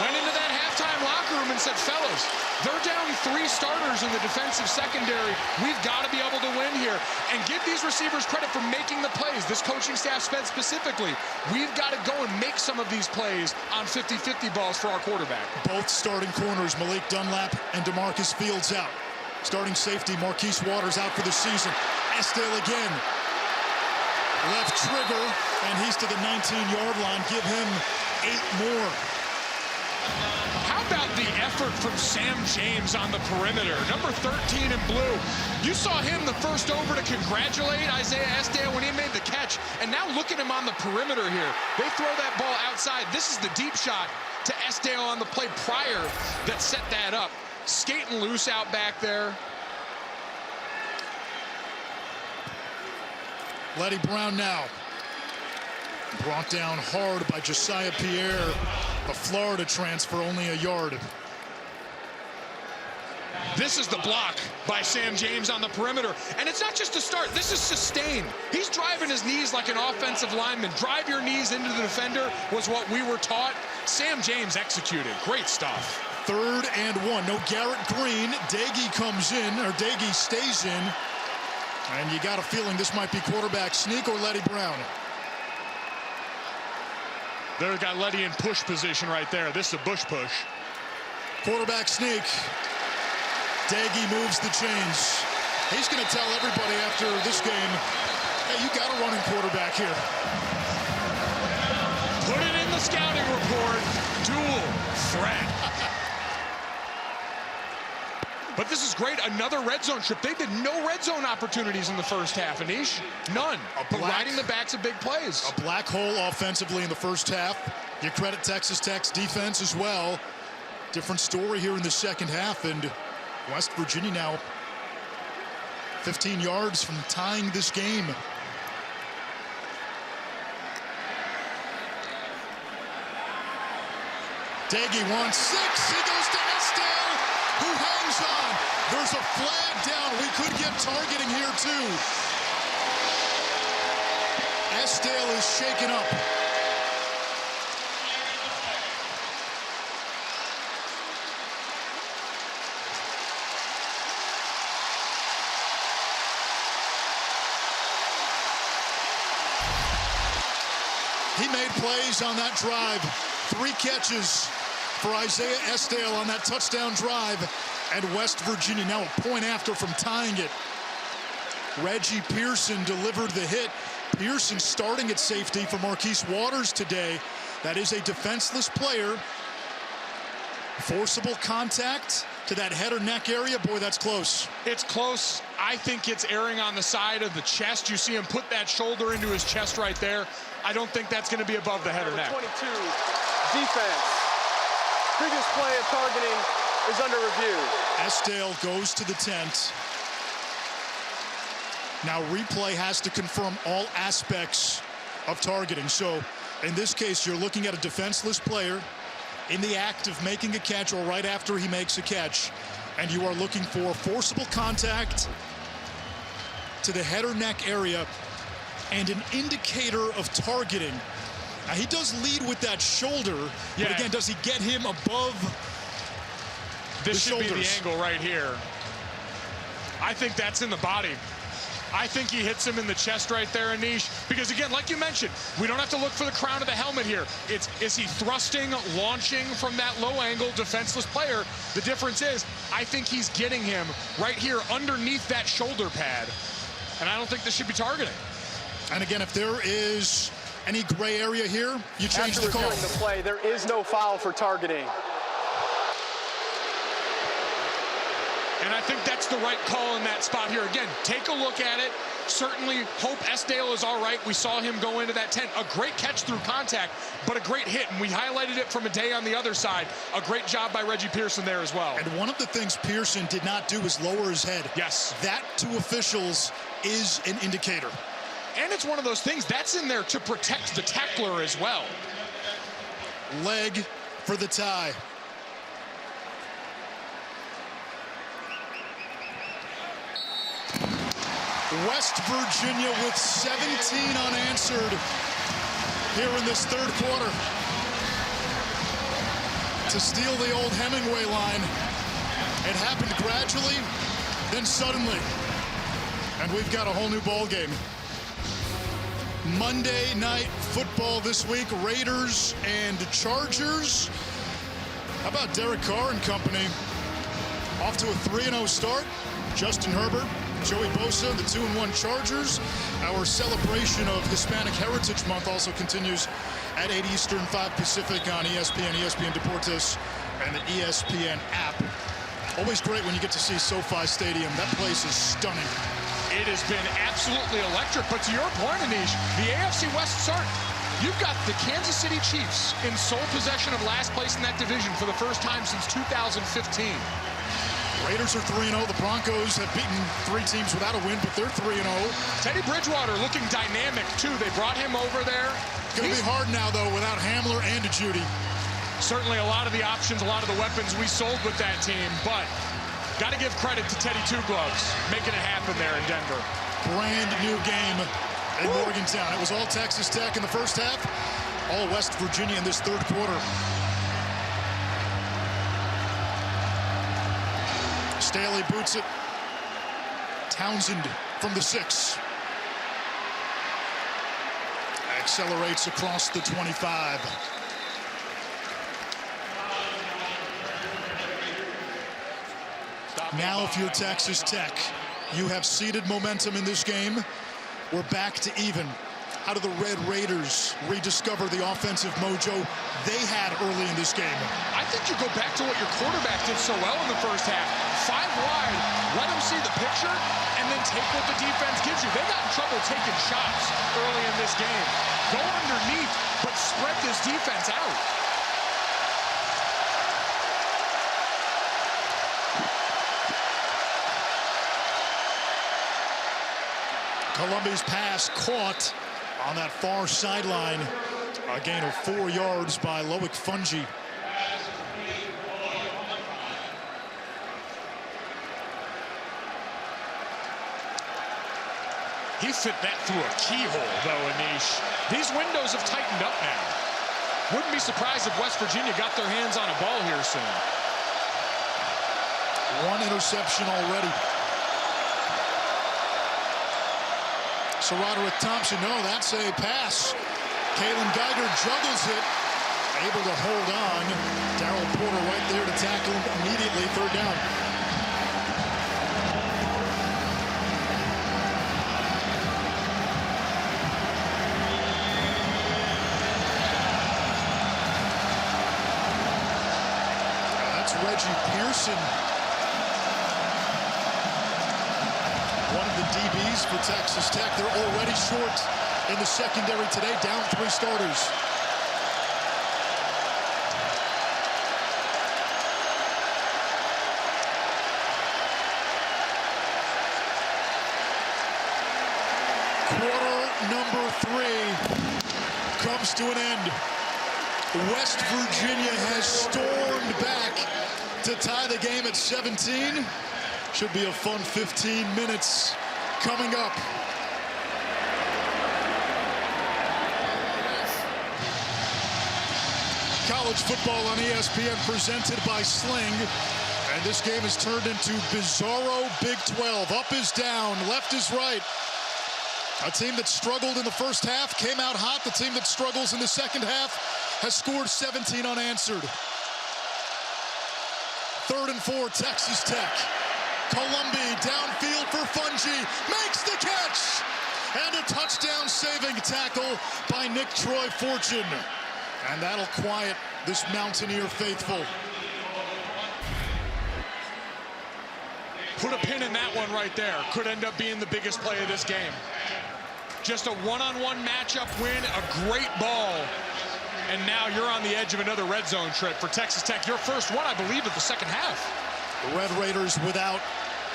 Went into that halftime locker room and said, fellas, they're down 3 starters in the defensive secondary. We've got to be able to win here. And give these receivers credit for making the plays. This coaching staff said specifically, we've got to go and make some of these plays on 50-50 balls for our quarterback. Both starting corners, Malik Dunlap and DeMarcus Fields out. Starting safety, Marquise Waters out for the season. Esdale again. Left trigger, and he's to the 19-yard line. Give him 8 more. How about the effort from Sam James on the perimeter? Number 13 in blue. You saw him the first over to congratulate Isaiah Esdale when he made the catch. And now look at him on the perimeter here. They throw that ball outside. This is the deep shot to Esdale on the play prior that set that up. Skating loose out back there. Letty Brown now. Brought down hard by Josiah Pierre, the Florida transfer, only a yard. This is the block by Sam James on the perimeter. And it's not just a start, this is sustained. He's driving his knees like an offensive lineman. Drive your knees into the defender was what we were taught. Sam James executed. Great stuff. 3rd and 1. No Garrett Green. Dagey comes in, or Dagey stays in. And you got a feeling this might be quarterback sneak or Letty Brown. They've got Letty in push position right there. This is a bush push. Quarterback sneak. Dagey moves the chains. He's going to tell everybody after this game, hey, you got a running quarterback here. Put it in the scouting report. Dual threat. But this is great. Another red zone trip. They did no red zone opportunities in the first half, Anish. None. But riding the backs of big plays. A black hole offensively in the first half. You credit Texas Tech's defense as well. Different story here in the second half. And West Virginia now 15 yards from tying this game. Dagey wants 6. He goes to Esdale, who hangs on. There's a flag down. We could get targeting here too. Esdale is shaken up. He made plays on that drive. 3 catches for Isaiah Esdale on that touchdown drive. And West Virginia now a point after from tying it. Reggie Pearson delivered the hit. Pearson starting at safety for Marquise Waters today. That is a defenseless player. Forcible contact to that head or neck area. Boy, that's close. It's close. I think it's erring on the side of the chest. You see him put that shoulder into his chest right there. I don't think that's going to be above the head or neck. 22, defense. Previous play of targeting is under review. Esdale goes to the tent. Now replay has to confirm all aspects of targeting. So in this case, you're looking at a defenseless player in the act of making a catch or right after he makes a catch. And you are looking for forcible contact to the head or neck area and an indicator of targeting. Now he does lead with that shoulder, but again, does he get him above this the shoulders? Should be the angle right here. I think that's in the body. I think he hits him in the chest right there, Anish. Because again, like you mentioned, we don't have to look for the crown of the helmet here. Is he thrusting, launching from that low angle defenseless player? The difference is, I think he's getting him right here underneath that shoulder pad. And I don't think this should be targeting. And again, if there is any gray area here, you change the call. After the play, there is no foul for targeting. And I think that's the right call in that spot here. Again, take a look at it. Certainly hope Esdale is all right. We saw him go into that tent. A great catch through contact, but a great hit. And we highlighted it from a day on the other side. A great job by Reggie Pearson there as well. And one of the things Pearson did not do is lower his head. Yes. That to officials is an indicator. And it's one of those things that's in there to protect the tackler as well. Leg for the tie. West Virginia with 17 unanswered here in this third quarter to steal the old Hemingway line. It happened gradually, then suddenly, and we've got a whole new ball game. Monday Night Football this week, Raiders and Chargers. How about Derek Carr and company? Off to a 3-0 start. Justin Herbert Joey Bosa, the 2-1 Chargers. Our celebration of Hispanic Heritage Month also continues at 8 Eastern, 5 Pacific on ESPN, ESPN Deportes, and the ESPN app. Always great when you get to see SoFi Stadium. That place is stunning. It has been absolutely electric, but to your point, Anish, the AFC West start. You've got the Kansas City Chiefs in sole possession of last place in that division for the first time since 2015. Raiders are 3-0. The Broncos have beaten 3 teams without a win, but they're 3-0. Teddy Bridgewater looking dynamic, too. They brought him over there. Going to be hard now, though, without Hamler and Judy. Certainly a lot of the options, a lot of the weapons we sold with that team, but got to give credit to Teddy Two Gloves making it happen there in Denver. Brand new game in Morgantown. It was all Texas Tech in the first half, all West Virginia in this third quarter. Staley boots it. Townsend from the 6. Accelerates across the 25. Now if you're Texas Tech, you have ceded momentum in this game. We're back to even. How do the Red Raiders rediscover the offensive mojo they had early in this game? I think you go back to what your quarterback did so well in the first half. 5 wide, let them see the picture, and then take what the defense gives you. They got in trouble taking shots early in this game. Go underneath, but spread this defense out. Columbia's pass caught on that far sideline. A gain of 4 yards by Loic Fouonji. He fit that through a keyhole, though, Anish. These windows have tightened up now. Wouldn't be surprised if West Virginia got their hands on a ball here soon. 1 interception already. Roderick Thompson, no, that's a pass. Kalen Geiger juggles it, able to hold on. Darrell Porter right there to tackle him immediately, 3rd down. That's Reggie Pearson. One of the DBs for Texas Tech. They're already short in the secondary today, down 3 starters. Quarter number 3 comes to an end. West Virginia has stormed back to tie the game at 17. Should be a fun 15 minutes coming up. College football on ESPN presented by Sling. And this game has turned into bizarro Big 12. Up is down, left is right. A team that struggled in the first half came out hot. The team that struggles in the second half has scored 17 unanswered. 3rd and 4, Texas Tech. Columbia downfield for Fouonji, makes the catch, and a touchdown-saving tackle by Nick Troy Fortune. And that'll quiet this Mountaineer faithful. Put a pin in that one right there. Could end up being the biggest play of this game. Just a one-on-one matchup win, a great ball. And now you're on the edge of another red zone trip for Texas Tech. Your first one, I believe, of the second half. The Red Raiders without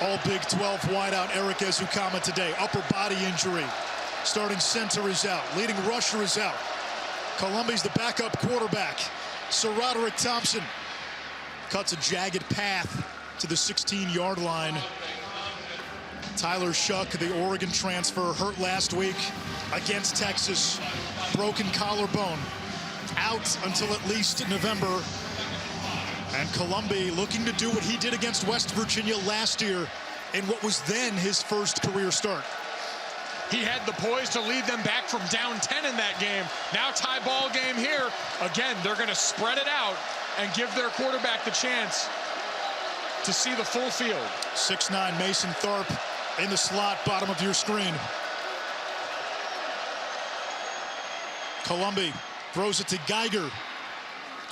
all Big 12 wideout Eric Ezukanma today. Upper body injury. Starting center is out. Leading rusher is out. Columbia's the backup quarterback. Roderick Thompson cuts a jagged path to the 16-yard line. Tyler Shuck, the Oregon transfer, hurt last week against Texas. Broken collarbone. Out until at least November. And Columbia looking to do what he did against West Virginia last year in what was then his first career start. He had the poise to lead them back from down 10 in that game. Now tie ball game here. Again, they're going to spread it out and give their quarterback the chance to see the full field. 6'9" Mason Tharp in the slot, bottom of your screen. Colombi throws it to Geiger.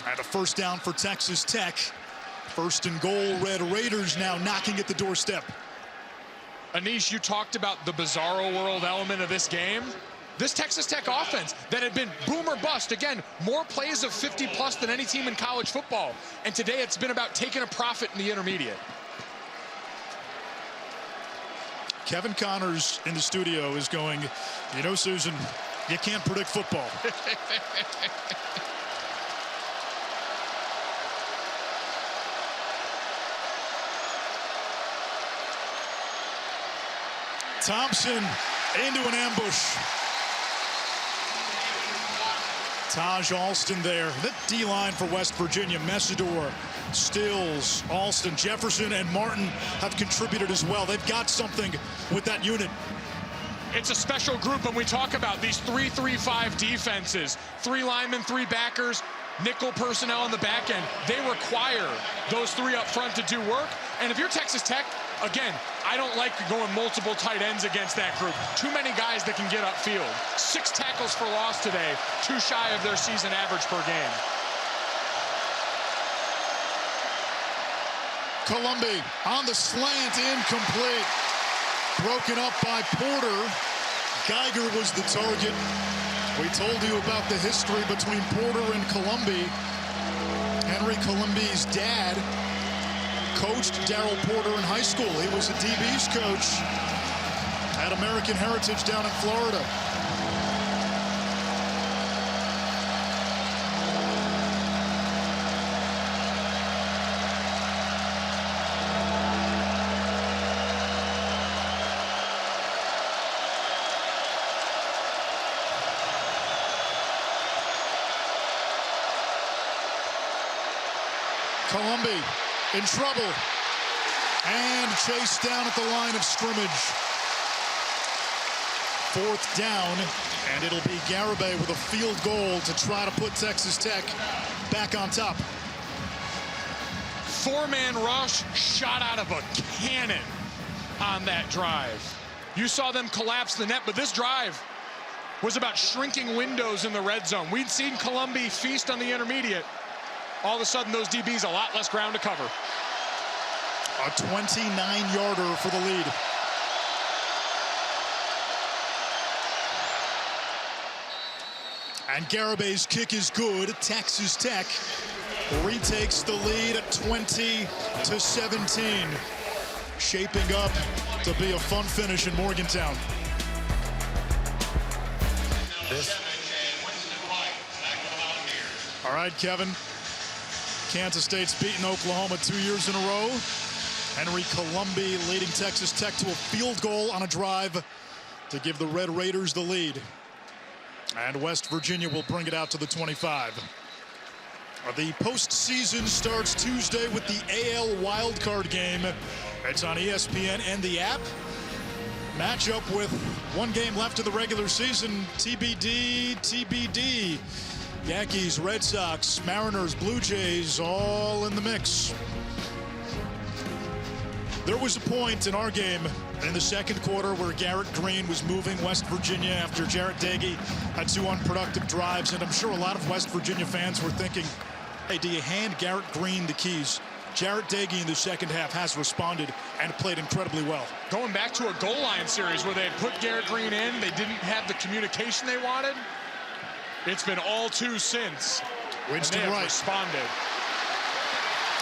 And a first down for Texas Tech. First and goal, Red Raiders now knocking at the doorstep. Anish, you talked about the bizarro world element of this game. This Texas Tech offense that had been boom or bust, again, more plays of 50+ than any team in college football. And today it's been about taking a profit in the intermediate. Kevin Connors in the studio is going, you know, Susan, you can't predict football. Thompson into an ambush. Taj Alston there. The D-line for West Virginia. Mesidor, Stills, Alston, Jefferson, and Martin have contributed as well. They've got something with that unit. It's a special group when we talk about these 3-3-5 defenses. 3 linemen, 3 backers, nickel personnel on the back end. They require those 3 up front to do work. And if you're Texas Tech, again, I don't like going multiple tight ends against that group. Too many guys that can get upfield. 6 tackles for loss today, too shy of their season average per game. Colombi on the slant, incomplete. Broken up by Porter. Geiger was the target. We told you about the history between Porter and Colombi. Henry Colombi's dad coached Daryl Porter in high school. He was a DB's coach at American Heritage down in Florida. Colombi in trouble and chased down at the line of scrimmage. 4th down, and it'll be Garibay with a field goal to try to put Texas Tech back on top. 4-man rush shot out of a cannon on that drive. You saw them collapse the net, but this drive was about shrinking windows in the red zone. We'd seen Colombi feast on the intermediate. All of a sudden, those DBs a lot less ground to cover. A 29-yarder for the lead. And Garibay's kick is good. Texas Tech retakes the lead at 20-17. Shaping up to be a fun finish in Morgantown. All right, Kevin. Kansas State's beaten Oklahoma 2 years in a row. Henry Colombi leading Texas Tech to a field goal on a drive to give the Red Raiders the lead. And West Virginia will bring it out to the 25. The postseason starts Tuesday with the AL wildcard game. It's on ESPN and the app. Matchup with 1 game left of the regular season. TBD. Yankees, Red Sox, Mariners, Blue Jays, all in the mix. There was a point in our game in the second quarter where Garrett Green was moving West Virginia after Jarrett Doege had 2 unproductive drives, and I'm sure a lot of West Virginia fans were thinking, hey, do you hand Garrett Green the keys? Jarrett Doege in the second half has responded and played incredibly well. Going back to a goal line series where they had put Garrett Green in, they didn't have the communication they wanted. It's been all 2 since. Winston and they have Wright responded.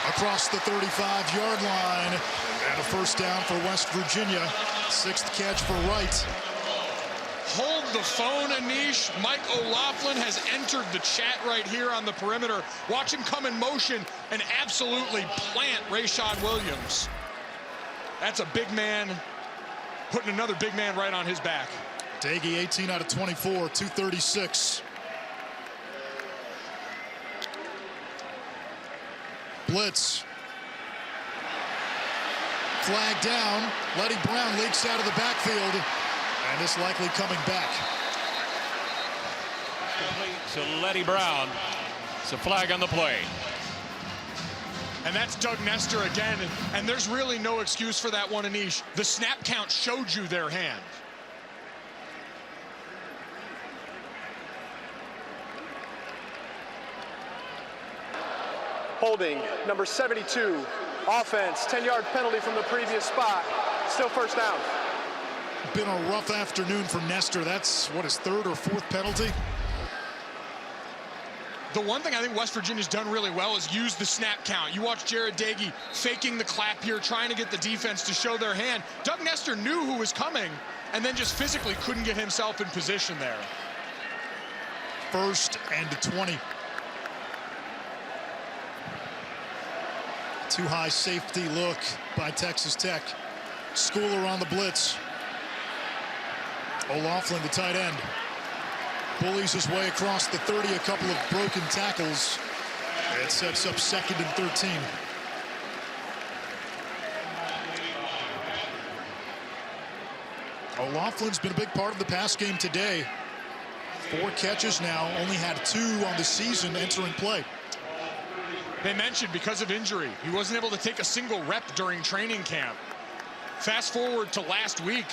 Across the 35-yard line, and a first down for West Virginia. 6th catch for Wright. Hold the phone, Anish. Mike O'Loughlin has entered the chat right here on the perimeter. Watch him come in motion and absolutely plant Rayshad Williams. That's a big man, putting another big man right on his back. Doege 18 out of 24, 236. Blitz. Flag down. Letty Brown leaks out of the backfield. And is likely coming back. Complete to Letty Brown. It's a flag on the play. And that's Doug Nestor again, and there's really no excuse for that one, Anish. The snap count showed you their hand. Holding, number 72, offense, 10-yard penalty from the previous spot. Still first down. Been a rough afternoon for Nestor. That's, what, his third or fourth penalty? The one thing I think West Virginia's done really well is use the snap count. You watch Jared Dagey faking the clap here, trying to get the defense to show their hand. Doug Nestor knew who was coming and then just physically couldn't get himself in position there. 1st and 20. Too high safety look by Texas Tech. Schooler on the blitz. O'Loughlin, the tight end, bullies his way across the 30, a couple of broken tackles. It sets up 2nd and 13. O'Loughlin's been a big part of the pass game today. 4 catches now, only had 2 on the season entering play. They mentioned because of injury, he wasn't able to take a single rep during training camp. Fast forward to last week,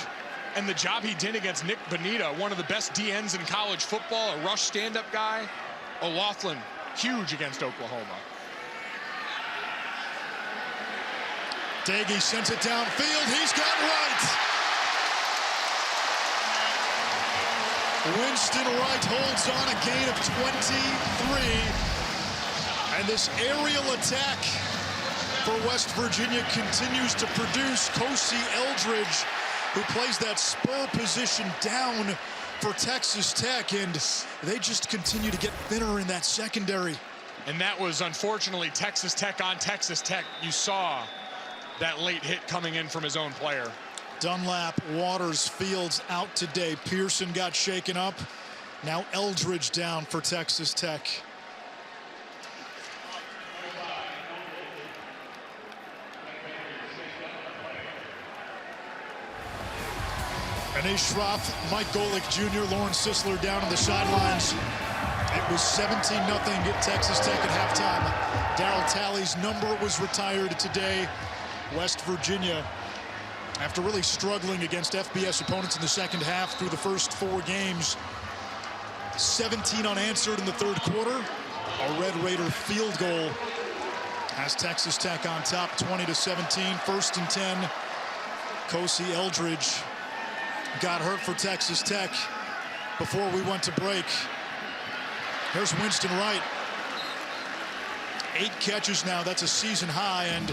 and the job he did against Nick Bonita, one of the best DNs in college football, a rush stand-up guy. O'Loughlin, huge against Oklahoma. Dagey sends it downfield. He's got Wright. Winston Wright holds on, a gain of 23. And this aerial attack for West Virginia continues to produce. Kosi Eldridge, who plays that spur position down for Texas Tech, and they just continue to get thinner in that secondary. And that was, unfortunately, Texas Tech on Texas Tech. You saw that late hit coming in from his own player. Dunlap, Waters, Fields out today. Pearson got shaken up. Now Eldridge down for Texas Tech. Anish Shroff, Mike Golick Jr., Lawrence Sisler down on the sidelines. It was 17-0 at Texas Tech at halftime. Darryl Talley's number was retired today. West Virginia, after really struggling against FBS opponents in the second half through the first 4 games, 17 unanswered in the third quarter. A Red Raider field goal has Texas Tech on top, 20-17. 1st and 10. Kosi Eldridge got hurt for Texas Tech before we went to break. Here's Winston Wright. 8 catches now. That's a season high. And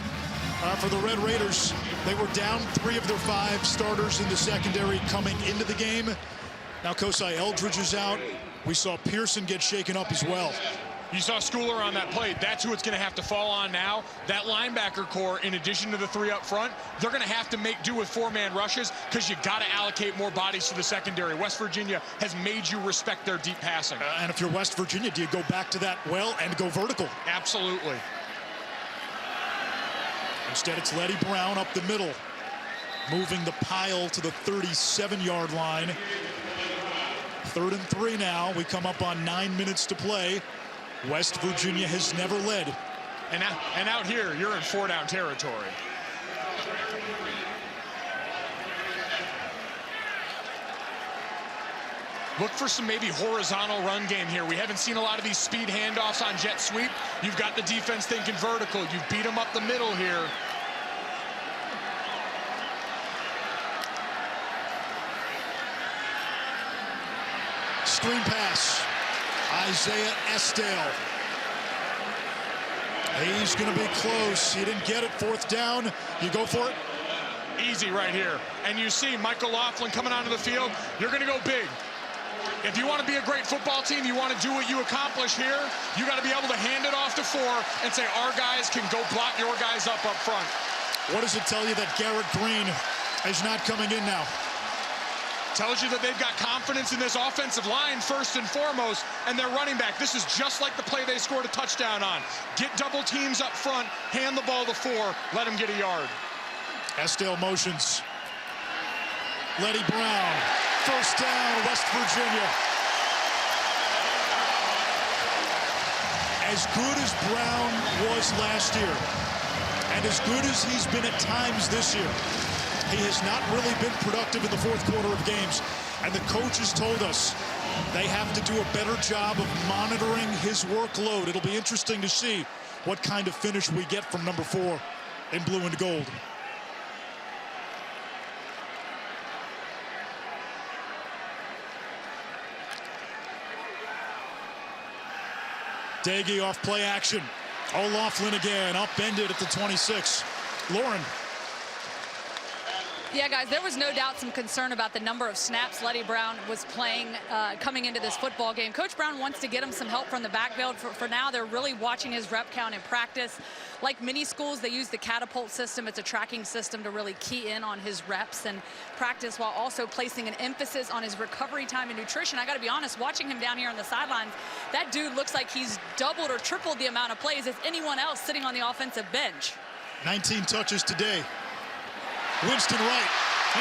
for the Red Raiders, they were down 3 of their 5 starters in the secondary coming into the game. Now Kosi Eldridge is out. We saw Pearson get shaken up as well. You saw Schooler on that play. That's who it's going to have to fall on now. That linebacker core, in addition to the 3 up front, they're going to have to make do with 4-man rushes because you got to allocate more bodies to the secondary. West Virginia has made you respect their deep passing. And if you're West Virginia, do you go back to that well and go vertical? Absolutely. Instead, it's Letty Brown up the middle, moving the pile to the 37-yard line. 3rd and 3 now. We come up on 9 minutes to play. West Virginia has never led. And out here, you're in 4-down territory. Look for some maybe horizontal run game here. We haven't seen a lot of these speed handoffs on jet sweep. You've got the defense thinking vertical. You've beat them up the middle here. Screen pass. Isaiah Estelle. He's going to be close. He didn't get it. 4th down. You go for it? Easy right here. And you see Michael Laughlin coming onto the field. You're going to go big. If you want to be a great football team, you want to do what you accomplish here, you got to be able to hand it off to 4 and say, our guys can go block your guys up front. What does it tell you that Garrett Green is not coming in now? Tells you that they've got confidence in this offensive line first and foremost, and their running back. This is just like the play they scored a touchdown on. Get double teams up front, hand the ball to 4, let them get a yard. Estelle motions. Letty Brown, 1st down, West Virginia. as good as Brown was last year, and as good as he's been at times this year, he has not really been productive in the fourth quarter of games. And the coaches told us they have to do a better job of monitoring his workload. It'll be interesting to see what kind of finish we get from number 4 in blue and gold. Doege off play action. O'Loughlin again, upended at the 26. Lauren. Yeah, guys, there was no doubt some concern about the number of snaps Leddie Brown was playing coming into this football game. Coach Brown wants to get him some help from the backfield. For now, they're really watching his rep count in practice. Like many schools, they use the catapult system. It's a tracking system to really key in on his reps and practice while also placing an emphasis on his recovery time and nutrition. I got to be honest, watching him down here on the sidelines, that dude looks like he's doubled or tripled the amount of plays as anyone else sitting on the offensive bench. 19 touches today. Winston Wright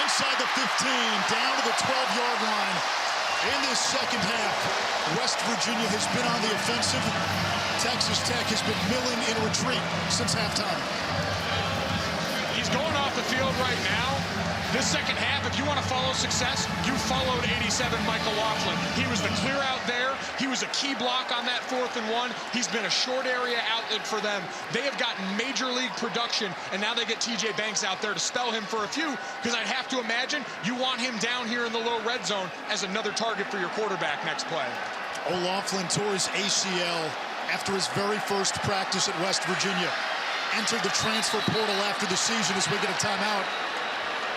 inside the 15, down to the 12-yard line. In this second half, West Virginia has been on the offensive. Texas Tech has been milling in retreat since halftime. He's going off the field right now. This second half, if you want to follow success, you followed 87 Michael Laughlin. He was the clear out there. He was a key block on that 4th and 1. He's been a short area outlet for them. They have gotten major league production, and now they get TJ Banks out there to spell him for a few, because I'd have to imagine you want him down here in the low red zone as another target for your quarterback next play. O'Loughlin tore his ACL after his very first practice at West Virginia. Entered the transfer portal after the season as we get a timeout,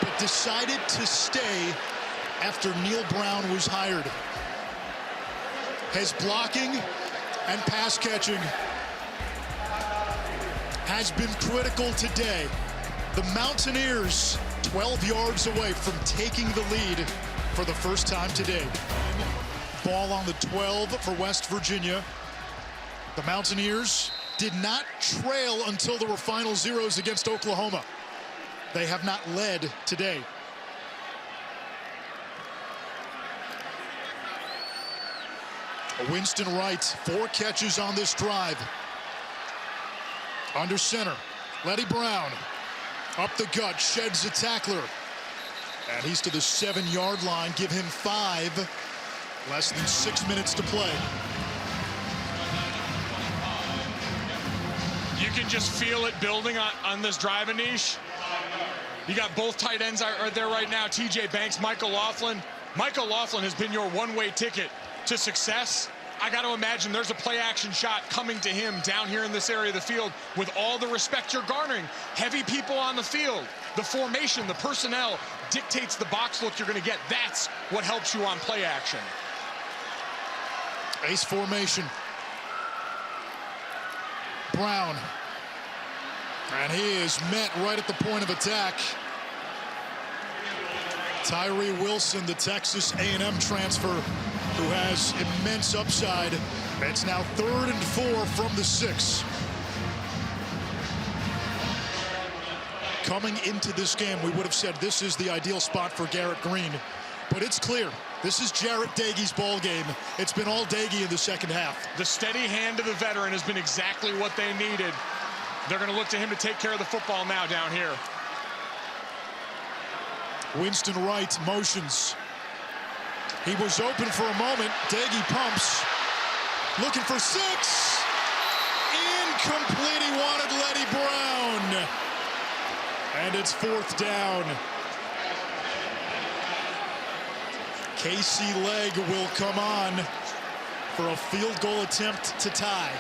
but decided to stay after Neil Brown was hired. His blocking and pass catching has been critical today. The Mountaineers 12 yards away from taking the lead for the first time today. Ball on the 12 for West Virginia. The Mountaineers did not trail until there were final zeros against Oklahoma. They have not led today. Winston Wright, 4 catches on this drive. Under center, Leddie Brown. Up the gut, sheds a tackler. And he's to the 7-yard line. Give him 5. Less than 6 minutes to play. You can just feel it building on this drive, Anish. You got both tight ends right there right now, TJ Banks, Michael Laughlin. Michael Laughlin has been your one-way ticket to success. I got to imagine there's a play-action shot coming to him down here in this area of the field with all the respect you're garnering. Heavy people on the field. The formation, the personnel dictates the box look you're going to get. That's what helps you on play action. Ace formation. Brown. And he is met right at the point of attack. Tyree Wilson, the Texas A&M transfer, who has immense upside. It's now 3rd and 4 from the 6. Coming into this game, we would have said this is the ideal spot for Garrett Green. But it's clear, this is Jarret Doege's ball game. It's been all Doege in the second half. The steady hand of the veteran has been exactly what they needed. They're going to look to him to take care of the football now down here. Winston Wright motions. He was open for a moment. Doege pumps. Looking for 6. Incomplete. He wanted Leddie Brown. And it's 4th down. Casey Legg will come on for a field goal attempt to tie.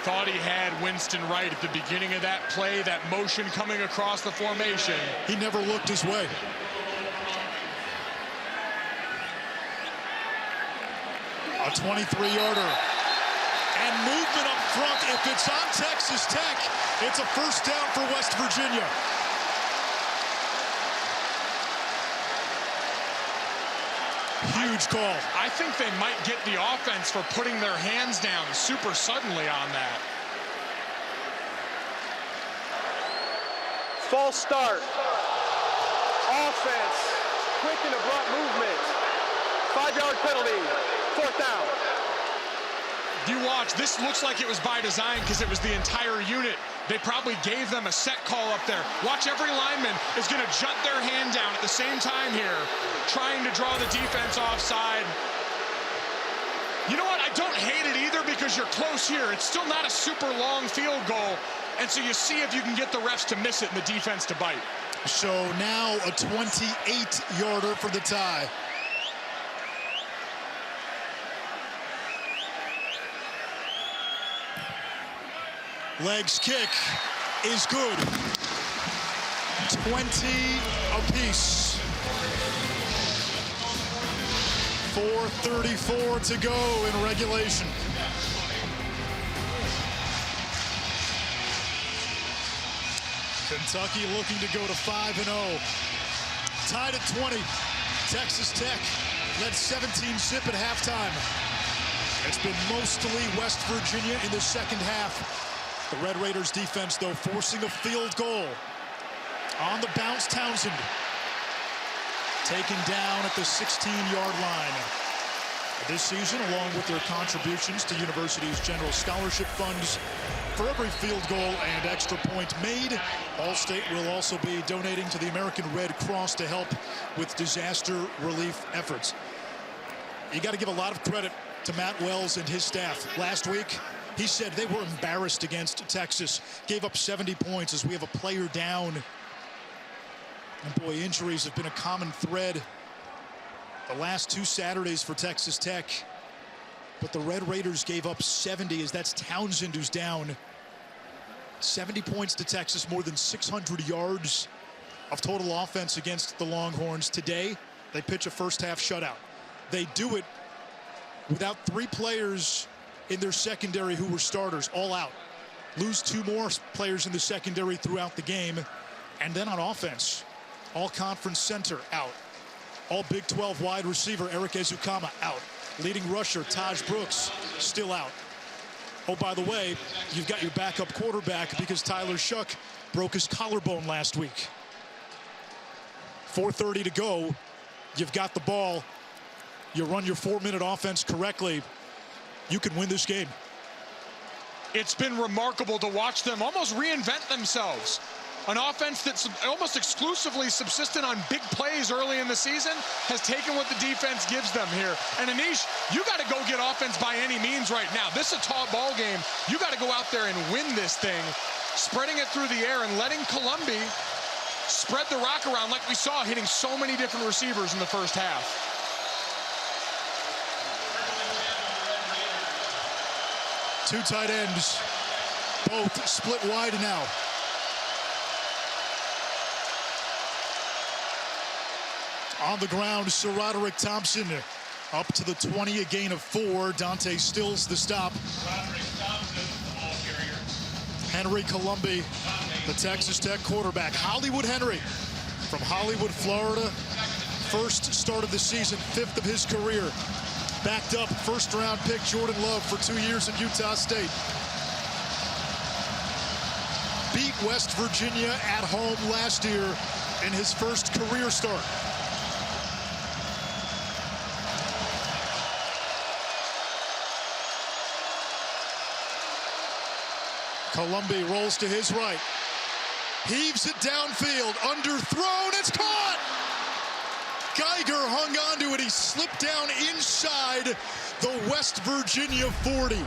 Thought he had Winston Wright at the beginning of that play, that motion coming across the formation. He never looked his way. A 23-yarder. And movement up front. If it's on Texas Tech, it's a first down for West Virginia. Huge call. I think they might get the offense for putting their hands down super suddenly on that. False start. Offense quick and abrupt movement. 5-yard penalty, 4th down. You watch, this looks like it was by design because it was the entire unit. They probably gave them a set call up there. Watch, every lineman is going to jut their hand down at the same time here, trying to draw the defense offside. You know what? I don't hate it either because you're close here. It's still not a super long field goal. And so you see if you can get the refs to miss it and the defense to bite. So now a 28-yarder for the tie. Legs kick is good. 20 apiece. 4:34 to go in regulation. Kentucky looking to go to 5-0. Tied at 20. Texas Tech led 17-zip at halftime. It's been mostly West Virginia in the second half. The Red Raiders defense, though, forcing a field goal. On the bounce, Townsend. Taken down at the 16-yard line. This season, along with their contributions to universities' general scholarship funds, for every field goal and extra point made, All-State will also be donating to the American Red Cross to help with disaster relief efforts. You got to give a lot of credit to Matt Wells and his staff. Last week, he said they were embarrassed against Texas, gave up 70 points as we have a player down. And boy, injuries have been a common thread the last 2 Saturdays for Texas Tech. But the Red Raiders gave up 70 as that's Townsend who's down. 70 points to Texas, more than 600 yards of total offense against the Longhorns. Today, they pitch a first-half shutout. They do it without 3 players in their secondary who were starters, all out. Lose 2 more players in the secondary throughout the game. And then on offense, all-conference center out. All Big 12 wide receiver Eric Ezukama out. Leading rusher Taj Brooks still out. Oh, by the way, you've got your backup quarterback because Tyler Shuck broke his collarbone last week. 4:30 to go. You've got the ball. You run your 4-minute offense correctly, you can win this game. It's been remarkable to watch them almost reinvent themselves. An offense that's almost exclusively subsistent on big plays early in the season has taken what the defense gives them here. And Anish, you got to go get offense by any means right now. This is a tall ball game. You got to go out there and win this thing, spreading it through the air and letting Columbi spread the rock around like we saw, hitting so many different receivers in the first half. Two tight ends, both split wide now. On the ground, SaRodorick Thompson up to the 20, a gain of 4. Dante Stills the stop. Henry Columbi, the Texas Tech quarterback. Hollywood Henry from Hollywood, Florida. First start of the season, 5th of his career. Backed up first-round pick Jordan Love for 2 years at Utah State. Beat West Virginia at home last year in his first career start. Columbi rolls to his right. Heaves it downfield. Underthrown. It's caught! Geiger hung on to it. He slipped down inside the West Virginia 40.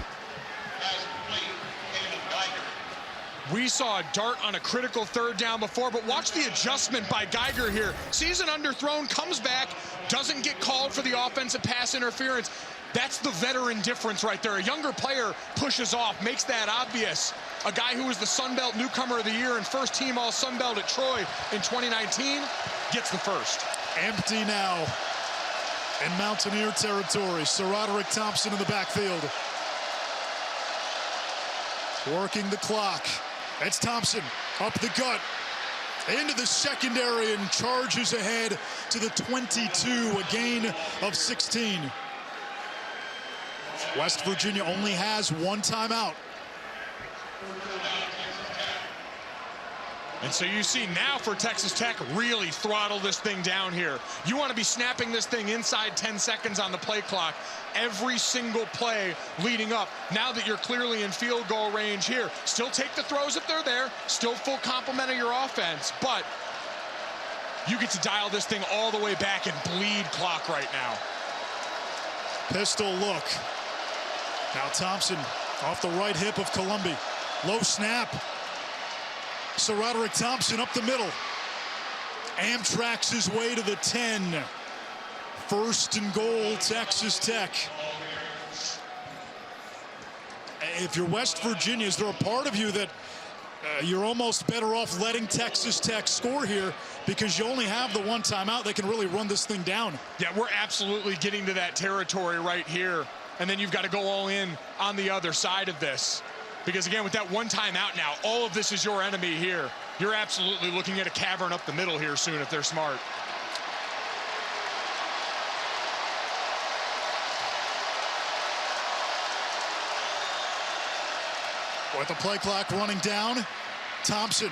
We saw a dart on a critical 3rd down before, but watch the adjustment by Geiger here. Sees an underthrown, comes back, doesn't get called for the offensive pass interference. That's the veteran difference right there. A younger player pushes off, makes that obvious. A guy who was the Sun Belt Newcomer of the Year and first team All Sun Belt at Troy in 2019 gets the first. Empty now in Mountaineer territory. SaRodorick Thompson in the backfield. Working the clock. It's Thompson up the gut. Into the secondary and charges ahead to the 22, a gain of 16. West Virginia only has 1 timeout. And so you see now for Texas Tech, really throttle this thing down here. You want to be snapping this thing inside 10 seconds on the play clock every single play leading up. Now that you're clearly in field goal range here, still take the throws if they're there, still full complement of your offense, but you get to dial this thing all the way back and bleed clock right now. Pistol look. Now Thompson off the right hip of Columbi. Low snap. SaRodorick Thompson up the middle. Amtrak's his way to the 10. First and goal, Texas Tech. If you're West Virginia, is there a part of you that you're almost better off letting Texas Tech score here because you only have the one timeout? They can really run this thing down. Yeah, we're absolutely getting to that territory right here. And then you've got to go all in on the other side of this. Because again, with that one timeout now, all of this is your enemy here. You're absolutely looking at a cavern up the middle here soon if they're smart. With the play clock running down, Thompson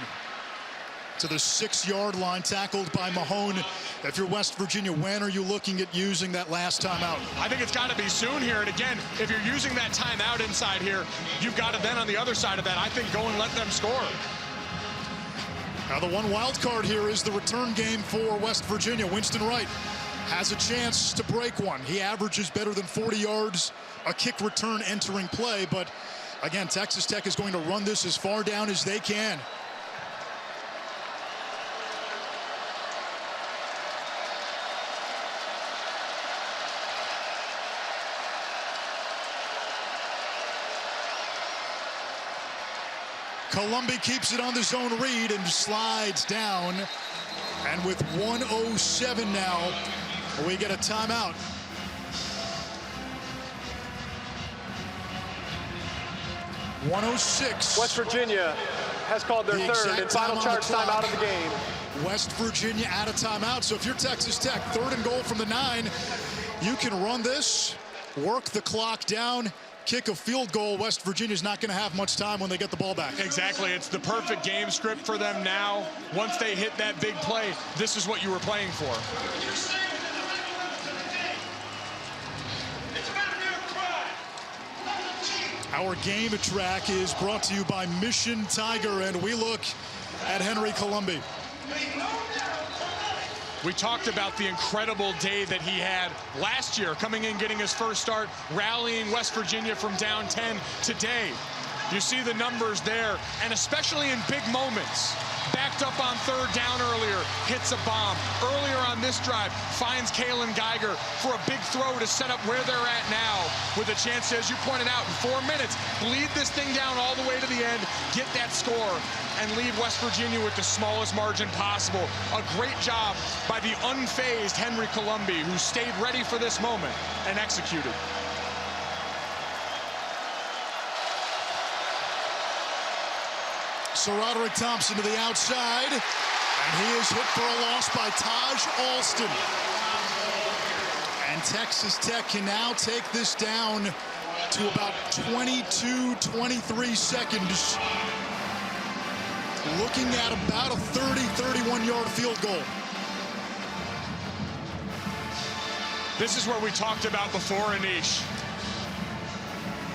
to the 6-yard line, tackled by Mahone. If you're West Virginia, when are you looking at using that last timeout? I think it's got to be soon here. And again, if you're using that timeout inside here, you've got to then on the other side of that, I think, go and let them score. Now the one wild card here is the return game for West Virginia. Winston Wright has a chance to break one. He averages better than 40 yards a kick return entering play, but again, Texas Tech is going to run this as far down as they can. Columbi keeps it on the zone read and slides down. And with 1:07 now, we get a timeout. .106. West Virginia has called their third and final charge timeout of the game. West Virginia out of timeout. So if you're Texas Tech, 3rd and goal from the 9, you can run this, work the clock down, kick a field goal. West Virginia's not going to have much time when they get the ball back. Exactly. It's the perfect game script for them now. Once they hit that big play, this is what you were playing for. Our game track is brought to you by Mission Tiger, and we look at Henry Columbi. We talked about the incredible day that he had last year, coming in, getting his first start, rallying West Virginia from down 10 today. You see the numbers there, and especially in big moments. Backed up on 3rd down earlier, hits a bomb. Earlier on this drive, finds Kalen Geiger for a big throw to set up where they're at now with a chance to, as you pointed out, in 4 minutes, bleed this thing down all the way to the end, get that score, and leave West Virginia with the smallest margin possible. A great job by the unfazed Henry Columbi, who stayed ready for this moment and executed. SaRodorick Thompson to the outside, and he is hit for a loss by Taj Alston. And Texas Tech can now take this down to about 22, 23 seconds. Looking at about a 30, 31-yard field goal. This is what we talked about before, Anish.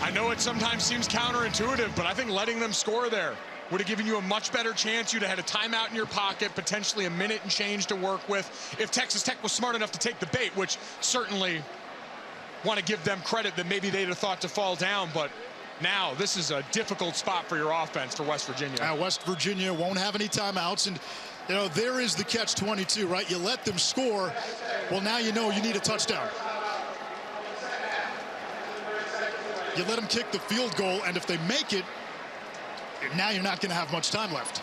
I know it sometimes seems counterintuitive, but I think letting them score there would have given you a much better chance. You'd have had a timeout in your pocket, potentially a minute and change to work with. If Texas Tech was smart enough to take the bait, which certainly want to give them credit that maybe they'd have thought to fall down, but now this is a difficult spot for your offense for West Virginia. Now West Virginia won't have any timeouts, and you know, there is the catch-22, right? You let them score, well, now you know you need a touchdown. You let them kick the field goal, and if they make it, now you're not going to have much time left.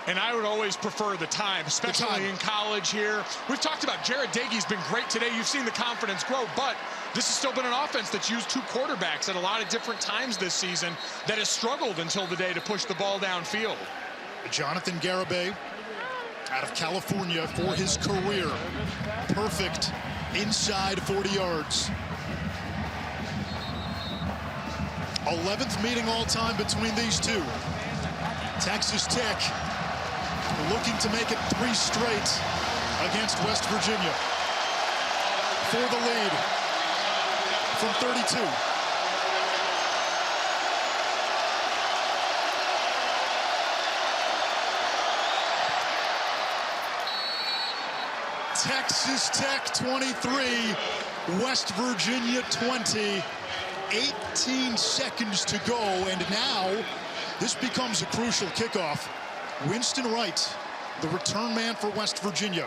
And I would always prefer the time, especially in college here. We've talked about Jared Dagey's been great today. You've seen the confidence grow, but this has still been an offense that's used 2 quarterbacks at a lot of different times this season that has struggled until the day to push the ball downfield. Jonathan Garibay out of California for his career. Perfect inside 40 yards. 11th meeting all time between these two. Texas Tech looking to make it 3 straight against West Virginia for the lead from 32. Texas Tech 23, West Virginia 20. 18 seconds to go, and now this becomes a crucial kickoff. Winston Wright, the return man for West Virginia,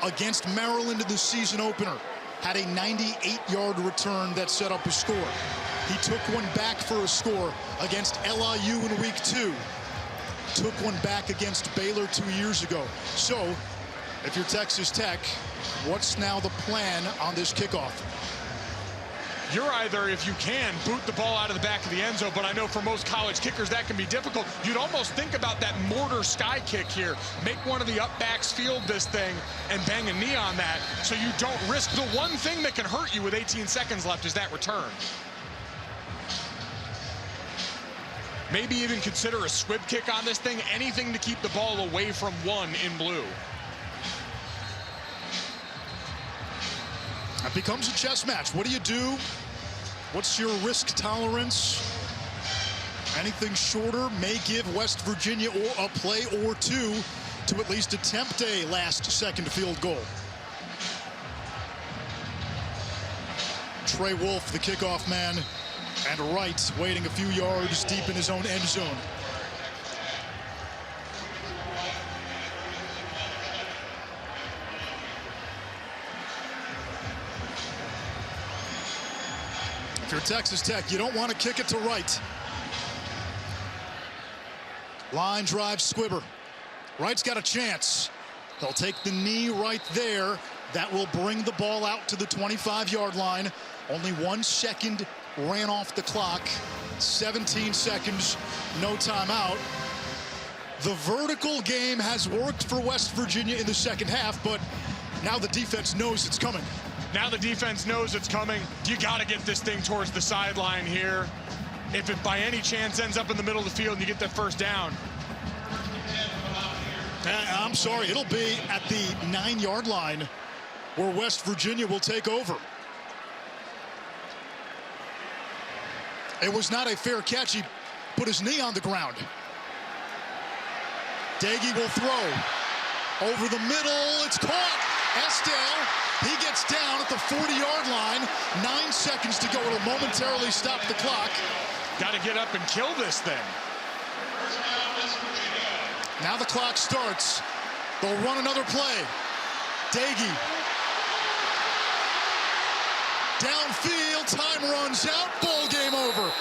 against Maryland in the season opener, had a 98-yard return that set up a score. He took one back for a score against LIU in week 2. Took one back against Baylor 2 years ago. So, if you're Texas Tech, what's now the plan on this kickoff? You're either, if you can, boot the ball out of the back of the end zone, but I know for most college kickers that can be difficult. You'd almost think about that mortar sky kick here. Make one of the up backs field this thing and bang a knee on that so you don't risk the one thing that can hurt you with 18 seconds left is that return. Maybe even consider a squib kick on this thing, anything to keep the ball away from one in blue. It becomes a chess match. What do you do? What's your risk tolerance? Anything shorter may give West Virginia a play or two to at least attempt a last-second field goal. Trey Wolff, the kickoff man, and Wright waiting a few yards deep in his own end zone. If you're Texas Tech, you don't want to kick it to Wright. Line drive, Squibber. Wright's got a chance. They'll take the knee right there. That will bring the ball out to the 25-yard line. Only 1 second ran off the clock. 17 seconds, no timeout. The vertical game has worked for West Virginia in the second half, but now the defense knows it's coming. Now the defense knows it's coming. You got to get this thing towards the sideline here. If it by any chance ends up in the middle of the field and you get that first down. I'm sorry, it'll be at the 9-yard line where West Virginia will take over. It was not a fair catch. He put his knee on the ground. Doege will throw. Over the middle, it's caught. Estelle, he gets down at the 40-yard line. 9 seconds to go. It'll momentarily stop the clock. Got to get up and kill this thing. Now the clock starts. They'll run another play. Doege. Downfield, time runs out. Ball game over.